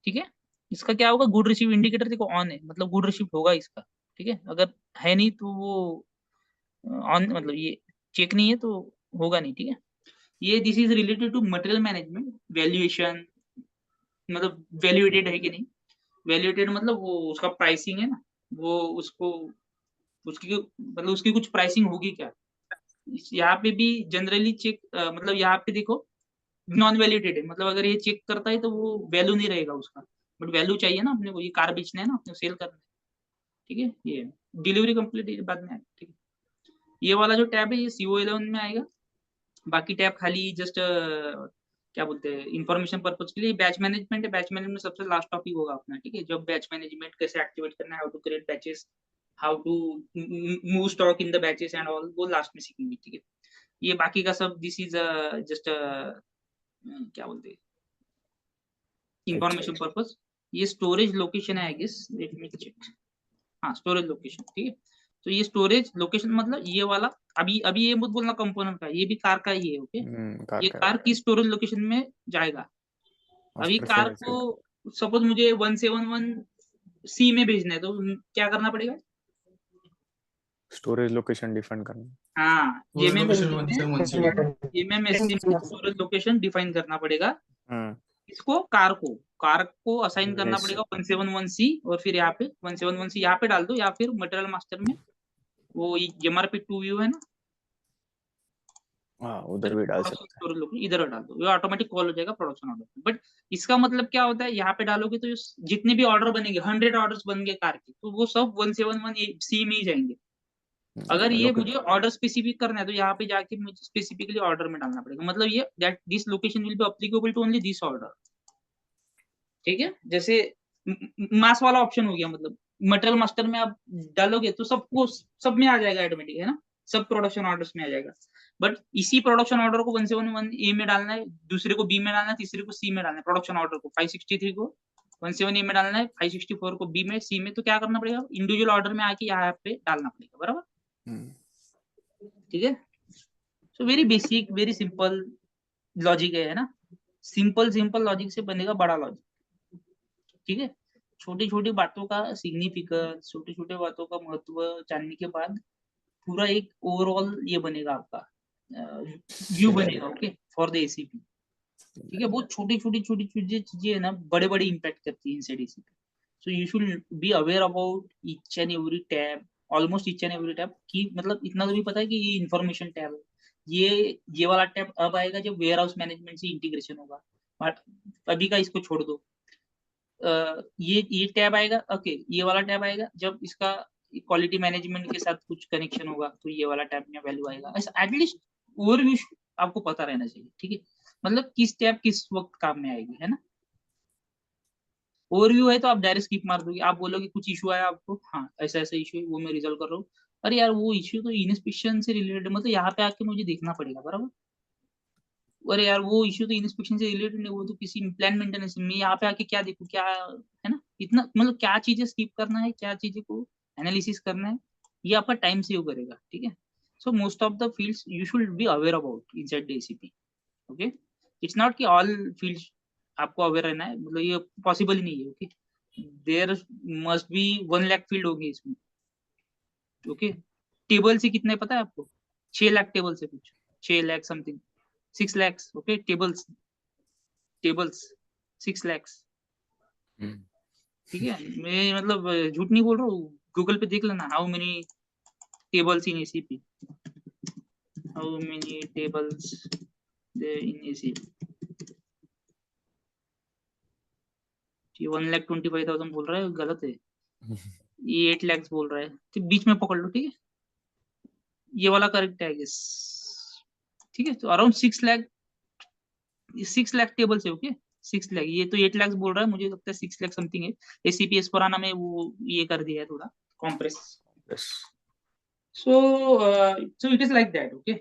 ठीक है। इसका क्या होगा, गुड रिसीव इंडिकेटर देखो ऑन है, मतलब गुड रिसीव होगा इसका, ठीक है। अगर है नहीं तो वो ऑन, मतलब ये चेक नहीं है तो होगा नहीं, ठीक है। ये this is related to material management valuation, मतलब वैल्यूएटेड है कि नहीं, वैल्यूएटेड मतलब वो उसका प्राइसिंग है ना, वो उसको उसकी मतलब उसकी कुछ प्राइसिंग होगी क्या। यहाँ पे भी जनरली चेक, मतलब यहाँ पे देखो नॉन वैल्यूटेड है, मतलब अगर ये चेक करता है तो वो वैल्यू नहीं रहेगा उसका, बट वैल्यू चाहिए ना अपने को, ये कार बेचना है ना अपने, सेल करना है, ठीक है। ये डिलीवरी कंप्लीट बाद में आएगा, ठीक है। ये वाला जो टैब है ये CO11 में आएगा, बाकी टैब खाली जस्ट क्या बोलते हैं इंफॉर्मेशन पर्पज के लिए बैच मैनेजमेंट है। बैच मैनेजमेंट सबसे लास्ट टॉपिक होगा अपना, ठीक है। जब बैच मैनेजमेंट कैसे एक्टिवेट करना है, how to create batches, how to move stock in the batches and all, वो लास्ट में सीखेंगे, ठीक है। ये बाकी का सब दिस इज जस्ट क्या बोलते हैं इंफॉर्मेशन पर्पज। ये स्टोरेज लोकेशन है I guess, let me check. हाँ स्टोरेज लोकेशन, ठीक है। तो ये स्टोरेज लोकेशन मतलब ये वाला, अभी ये मत बोलना कंपोनेंट का, ये भी कार का ही है, ओके। कार ये का कार की स्टोरेज लोकेशन में जाएगा। अभी कार को सपोज मुझे 171C में भेजना है, तो क्या करना पड़ेगा? स्टोरेज लोकेशन डिफाइन करना। हाँ लोकेशन 171C एमएमएससी में स्टोरेज लोकेशन डिफाइन करना पड़ेगा। हम्म इसको कार को असाइन करना Yes. पड़ेगा 171C, और फिर यहाँ पे 171C यहाँ पे डाल दो, या फिर मटेरियल मास्टर में वो MRP 2 व्यू है ना, हाँ उधर भी डाल सकते स्टोरेज लोकेशन इधर डाल दो, ये ऑटोमेटिक कॉल हो जाएगा प्रोडक्शन ऑर्डर। बट इसका मतलब क्या होता है, यहाँ पे डालोगे तो जितने भी ऑर्डर बनेंगे 100 ऑर्डर्स बन गए कार के, तो वो सब 171C में ही जाएंगे। हैं। अगर ये लोके- मुझे ऑर्डर स्पेसिफिक करना है तो यहाँ पे जाके मुझे स्पेसिफिकली ऑर्डर में डालना पड़ेगा। मतलब ये that this location will be applicable to only this order, ठीक है। जैसे मास वाला ऑप्शन हो गया, मतलब मटेरियल मास्टर में आप डालोगे तो सबको सब में आ जाएगा ऑटोमेटिक, है ना, सब प्रोडक्शन ऑर्डर्स में आ जाएगा। बट इसी प्रोडक्शन ऑर्डर को 171A में डालना है, दूसरे को B में डालना है, तीसरे को C में डालना है। प्रोडक्शन ऑर्डर को 563 को 171A में डालना है, 564 को B में, C में। तो क्या करना पड़ेगा, इंडिविजुअल ऑर्डर में आके यहाँ पे डालना पड़ेगा, बराबर, ठीक है। So very basic very simple logic है ना। सिंपल लॉजिक से बनेगा बड़ा लॉजिक, ठीक है। छोटी छोटी बातों का सिग्निफिकेंस, छोटे छोटे बातों का महत्व जानने के बाद पूरा एक ओवरऑल ये बनेगा, आपका व्यू बनेगा, ओके, फॉर द एसीपी, ठीक है। बहुत छोटी छोटी चीजें है ना, बड़े बड़े इम्पैक्ट करती है inside ACP. So you should be aware about each and every tab, almost each and every tab की। मतलब इतना तो भी पता है कि ये इन्फॉर्मेशन टैब है, ये वाला टैब अब आएगा जब वेयर हाउस मैनेजमेंट से इंटीग्रेशन होगा, बट अभी का इसको छोड़ दो। ये टैब आएगा, ओके, ये वाला टैब आएगा जब इसका क्वालिटी मैनेजमेंट के साथ कुछ कनेक्शन होगा, तो ये वाला टैब में वैल्यू आएगा। ऐसा एटलीस्ट ओवरव्यू आपको पता रहना चाहिए, ठीक है। मतलब किस टैब किस वक्त काम में आएगी, है ना। ओवरव्यू है तो आप डायरेक्ट स्किप मार दोगे, आप बोलोगे कुछ इशू आया आपको, हाँ ऐसा ऐसा इशू है, वो मैं रिजॉल्व कर रहा हूँ। अरे यार वो इशू तो इंस्पेक्शन से रिलेटेड, मतलब यहाँ पे आके मुझे देखना पड़ेगा, बराबर। अरे यार वो इश्यू तो इंस्पेक्शन से रिलेटेड नहीं, वो तो किसी प्लान मेंटेनेंस में, यहाँ पे आके क्या देखूं, क्या है ना, इतना मतलब क्या चीजें स्किप करना है, क्या चीजें को एनालिसिस करना है, ये आपका टाइम सेव करेगा, ठीक है। So most of the fields you should be aware about inside the ACP, okay. It's not कि ऑल फील्ड्स आपको अवेयर रहना है, मतलब ये पॉसिबल ही नहीं है, okay. There must be 1 lakh field होगी इसमें, ओके। टेबल से कितने पता है आपको? 6 लाख टेबल से कुछ, 6 lakh something, 6 lakhs, okay, tables 6 lakhs, ठीक है। मैं मतलब झूठ नहीं बोल रहा हूँ, गूगल पे देख लेना, how many tables in ACP, how many tables in ACP. ये 1,25,000 बोल रहा है, गलत है, ये 8 lakhs बोल रहा है, तो बीच में पकड़ लो, ठीक है। ये वाला करेक्ट है गेस, ठीक है। तो अराउंड 6 लाख टेबल्स है, ओके। 6 लाख, ये तो 8 लाख बोल रहा है, मुझे लगता है 6 लाख समथिंग है। एसीपीएस पुराना में वो ये कर दिया है थोड़ा compress. So it is like that, okay.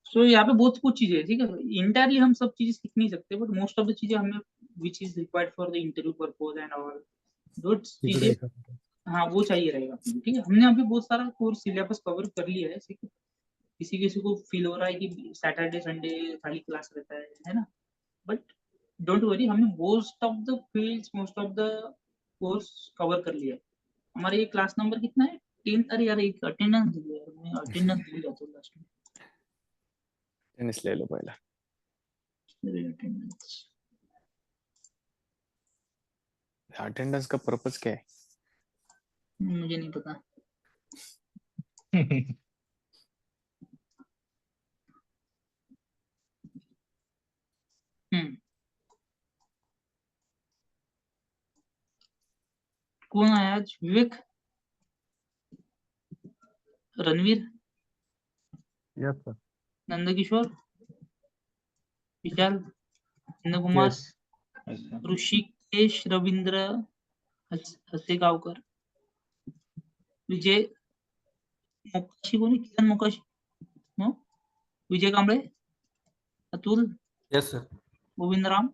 So यहाँ पे बहुत कुछ चीजें है, ठीक है। इंटायरली हम सब चीजें सीख नहीं सकते, बट मोस्ट ऑफ द चीजें हमें which is required for the interview purpose and all दो चीजें, हाँ वो चाहिए रहेगा, ठीक है। हमने अभी बहुत सारा कोर्स सिलेबस कवर कर लिया है, ठीक है। किसी किसी को फील हो रहा है कि सैटरडे संडे खाली क्लास रहता है ना, बट डोंट वरी, हमने most of the fields, most of the course cover कर लिया है। हमारा ये क्लास नंबर कितना है? 10। अरे यार एक अटेंडेंस दे यार, मैं अटेंडेंस भूल जाता हूँ लास्ट में। टेनिस ले लो पहला। अटेंडेंस का पर्पस क्या है? मुझे नहीं पता। कौन आया आज? विवेक, रणवीर, यस सर। नंदकिशोर, विशाल, नंद कुमार, यस ऋषिकेश, रवींद्र हसेगावकर, विजय मोकाशी, कोणी किरण मोकाशी, हो? विजय कांबळे, अतुल, यस सर. गोविंद राम,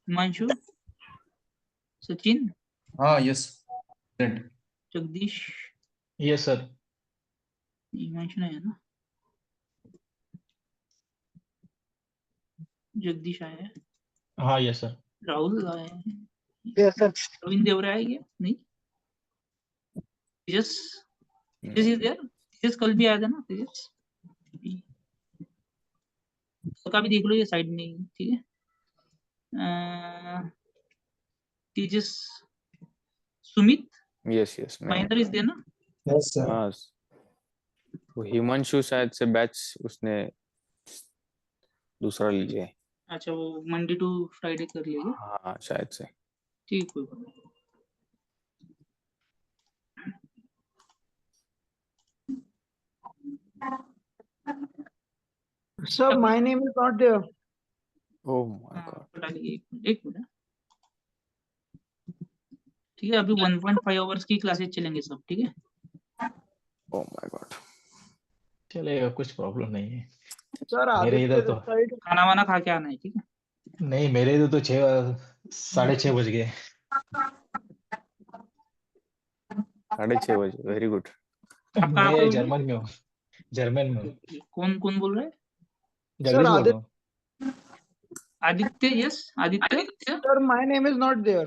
हिमांशु, सचिन, हाँ yes. Jagdish, yes sir. Himanshu नहीं है ना, जगदीश आया है, हाँ यस सर. राहुल आया है, यस सर. रविंद्र देवरा है क्या? नहीं, तेजस, तेजस इज देयर, तेजस कल भी आया था ना, तेजस उसका भी देख लो, ये साइड में ही, ठीक है. तेजस, सुमित, यस यस मैं महेंद्र इज देयर ना. Yes sir. हाँ वो हिमांशु शायद से बैच उसने दूसरा लीजिए. अच्छा, वो मंडे टू फ्राइडे कर लिया क्या? हाँ शायद से. ठीक, कोई बात नहीं. Sir, my name is not there. Oh my हाँ, गॉड. बता लीजिए, एक मिनट. ठीक है, अभी 1.5 आवर्स की क्लासेस चलेंगे सब, ठीक है. Oh my God. चलेगा, कुछ प्रॉब्लम नहीं है. Sir, मेरे Aditya इधर तो this side. खाना वाना खा के आना है, ठीक है. नहीं, मेरे इधर तो 6:30 बज गए. 6:30 बजे. Very good. आप कहाँ पे मैं हो? जर्मन में हूँ. जर्मन में हूँ. कौन कौन बोल रहा है? Sir, जगदीश बोल रहा Aditya, हूँ. Aditya, yes Aditya. sir, my name is not there.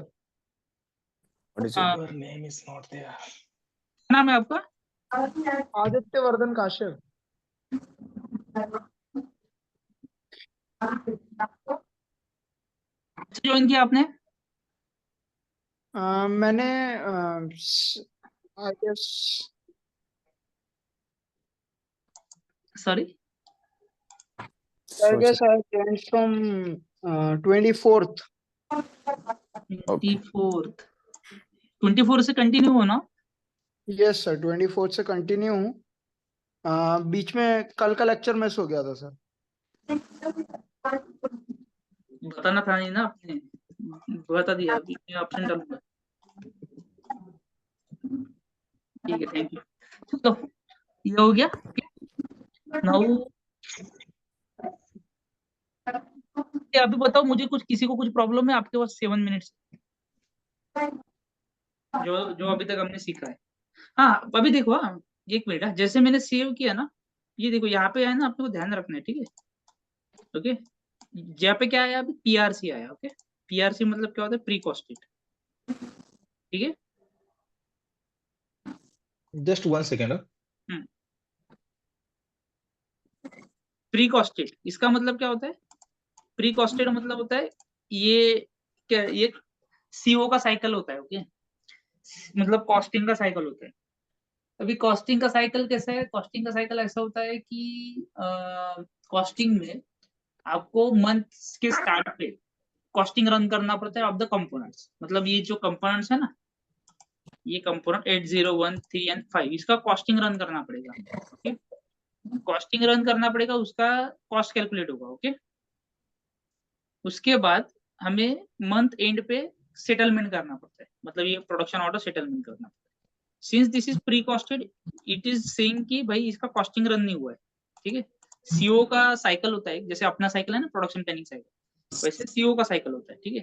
What is हाँ, Your name is not there. क्या नाम है आपका? Aditya Vardhan Kashyap. ज्वाइन किया आपने? मैंने I guess sorry, I guess I joined from 24th. 24 से कंटिन्यू हो ना? Yes sir, 24th से कंटिन्यू हूँ. बीच में कल का लेक्चर मिस हो गया था सर. बताना था नहीं ना आपने, बता दिया. अभी मैं ऑप्शन डालूंगा. ठीक है, थैंक यू. तो ये हो गया. नाउ अभी बताओ मुझे, कुछ किसी को कुछ प्रॉब्लम है? आपके पास 7 मिनट्स जो जो अभी तक हमने सीखा है. हाँ, अभी देखो. हाँ, एक मिनट. जैसे मैंने सेव किया ना, ये देखो यहाँ पे है ना, आपको ध्यान रखना है, ठीक है. ओके, यहाँ पे क्या आया? अभी पीआरसी आया. ओके, पीआरसी मतलब क्या होता है? प्री कॉस्टेड, ठीक है. Just 1 second. प्री कॉस्टेड इसका मतलब क्या होता है? प्री कॉस्टेड मतलब होता है ये क्या, ये सीओ का साइकिल होता है. ओके, मतलब कॉस्टिंग का साइकिल होता है. अभी कॉस्टिंग का साइकिल कैसा है? कॉस्टिंग का साइकिल ऐसा होता है कि कॉस्टिंग में आपको मंथ के स्टार्ट पे कॉस्टिंग रन करना पड़ता है ऑफ द कंपोनेंट्स. मतलब ये जो कंपोनेंट्स है ना, ये कंपोनेंट 8, 0, 1, 3 एंड 5, इसका कॉस्टिंग रन करना पड़ेगा. ओके, कॉस्टिंग रन करना पड़ेगा, उसका कॉस्ट कैलकुलेट होगा. ओके, उसके बाद हमें मंथ एंड पे सेटलमेंट करना पड़ता है. मतलब ये प्रोडक्शन ऑर्डर सेटलमेंट करना पड़ता है. Since this is pre costed, it is saying कि भाई इसका कॉस्टिंग रन नहीं हुआ है. ठीक है, सीओ का साइकिल होता है, जैसे अपना साइकिल है ना, प्रोडक्शन प्लानिंग साइकिल, वैसे सीओ का साइकिल होता है. ठीक है,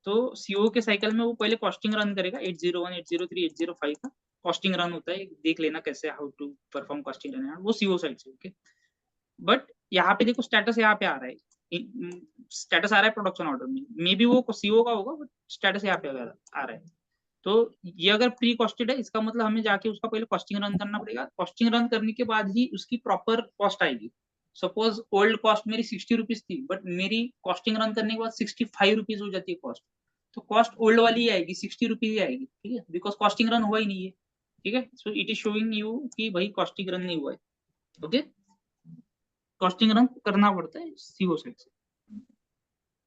तो सीओ के साइकिल में वो पहले कॉस्टिंग रन करेगा. 801, 803, 805 का कॉस्टिंग रन होता है. देख लेना कैसे, how to perform costing run, वो सीओ साइड से. ओके, बट यहाँ पे देखो स्टेटस यहाँ पे आ रहा है. स्टेटस आ रहा है प्रोडक्शन ऑर्डर में, मे बी वो सीओ का होगा, बट स्टेटस यहाँ पे आ रहा है. तो ये अगर प्री कॉस्टेड है, इसका मतलब हमें जाके उसका पहले कॉस्टिंग रन करना पड़ेगा. कॉस्टिंग रन करने के बाद ही उसकी प्रॉपर कॉस्ट आएगी. सपोज ओल्ड कॉस्ट मेरी 60 रुपीज थी, बट मेरी कॉस्टिंग रन करने के बाद 65 रुपीज हो जाती है कॉस्ट. तो कॉस्ट ओल्ड वाली ही आएगी, 60 रुपीज ही आएगी. ठीक है, बिकॉज कॉस्टिंग रन हुआ ही नहीं है. ठीक है, सो इट इज शोइंग यू कि भाई कॉस्टिंग रन नहीं हुआ है. ओके, कॉस्टिंग रन करना पड़ता है सीओ साइड से.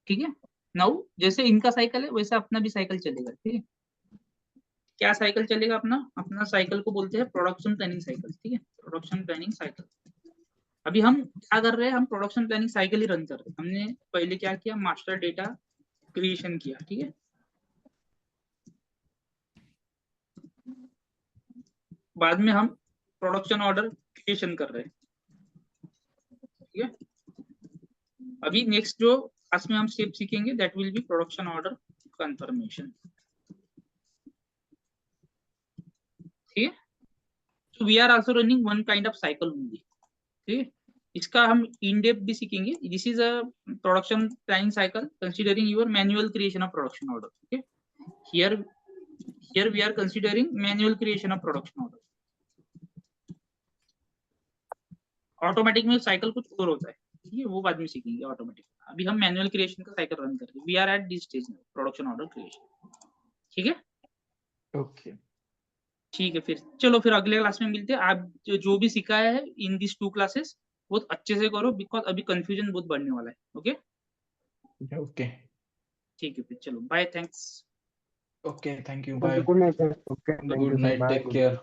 ठीक है, नाउ जैसे इनका साइकिल है वैसे अपना भी साइकिल चलेगा. ठीक है, क्या साइकिल चलेगा अपना? अपना साइकिल को बोलते हैं प्रोडक्शन प्लानिंग साइकिल. ठीक है, प्रोडक्शन प्लानिंग साइकिल. अभी हम क्या कर रहे हैं, हम प्रोडक्शन प्लानिंग साइकिल ही रन कर रहे हैं। हमने पहले क्या किया, मास्टर डेटा क्रिएशन किया, ठीक है। बाद में हम प्रोडक्शन ऑर्डर क्रिएशन कर रहे हैं, ठीक है। अभी नेक्स्ट जो क्लास में हम स्टेप सीखेंगे that will B production order confirmation, ठीक है। So we are also running one kind of cycle only, ठीक है। इसका हम इन डेप्थ भी सीखेंगे। This is a production planning cycle considering your manual creation of production order, ठीक है। Here we are considering manual creation of production order. Automatic में cycle कुछ और होता है, ठीक है, वो बाद में सीखेंगे ऑटोमेटिक। अभी हम मैनुअल क्रिएशन का साइकिल रन कर रहे हैं। We are at this stage now, production order creation, ठीक है। ओके ठीक है, फिर चलो फिर अगले क्लास में मिलते हैं। आप जो भी सिखाया है इन दिस 2 क्लासेस बहुत अच्छे से करो, बिकॉज अभी कंफ्यूजन बहुत बढ़ने वाला है। ओके ओके ठीक है, फिर चलो bye, thanks. Okay thank you Thank bye you. Good night, sir. Okay. Thank good you, sir. Night Bye. Take care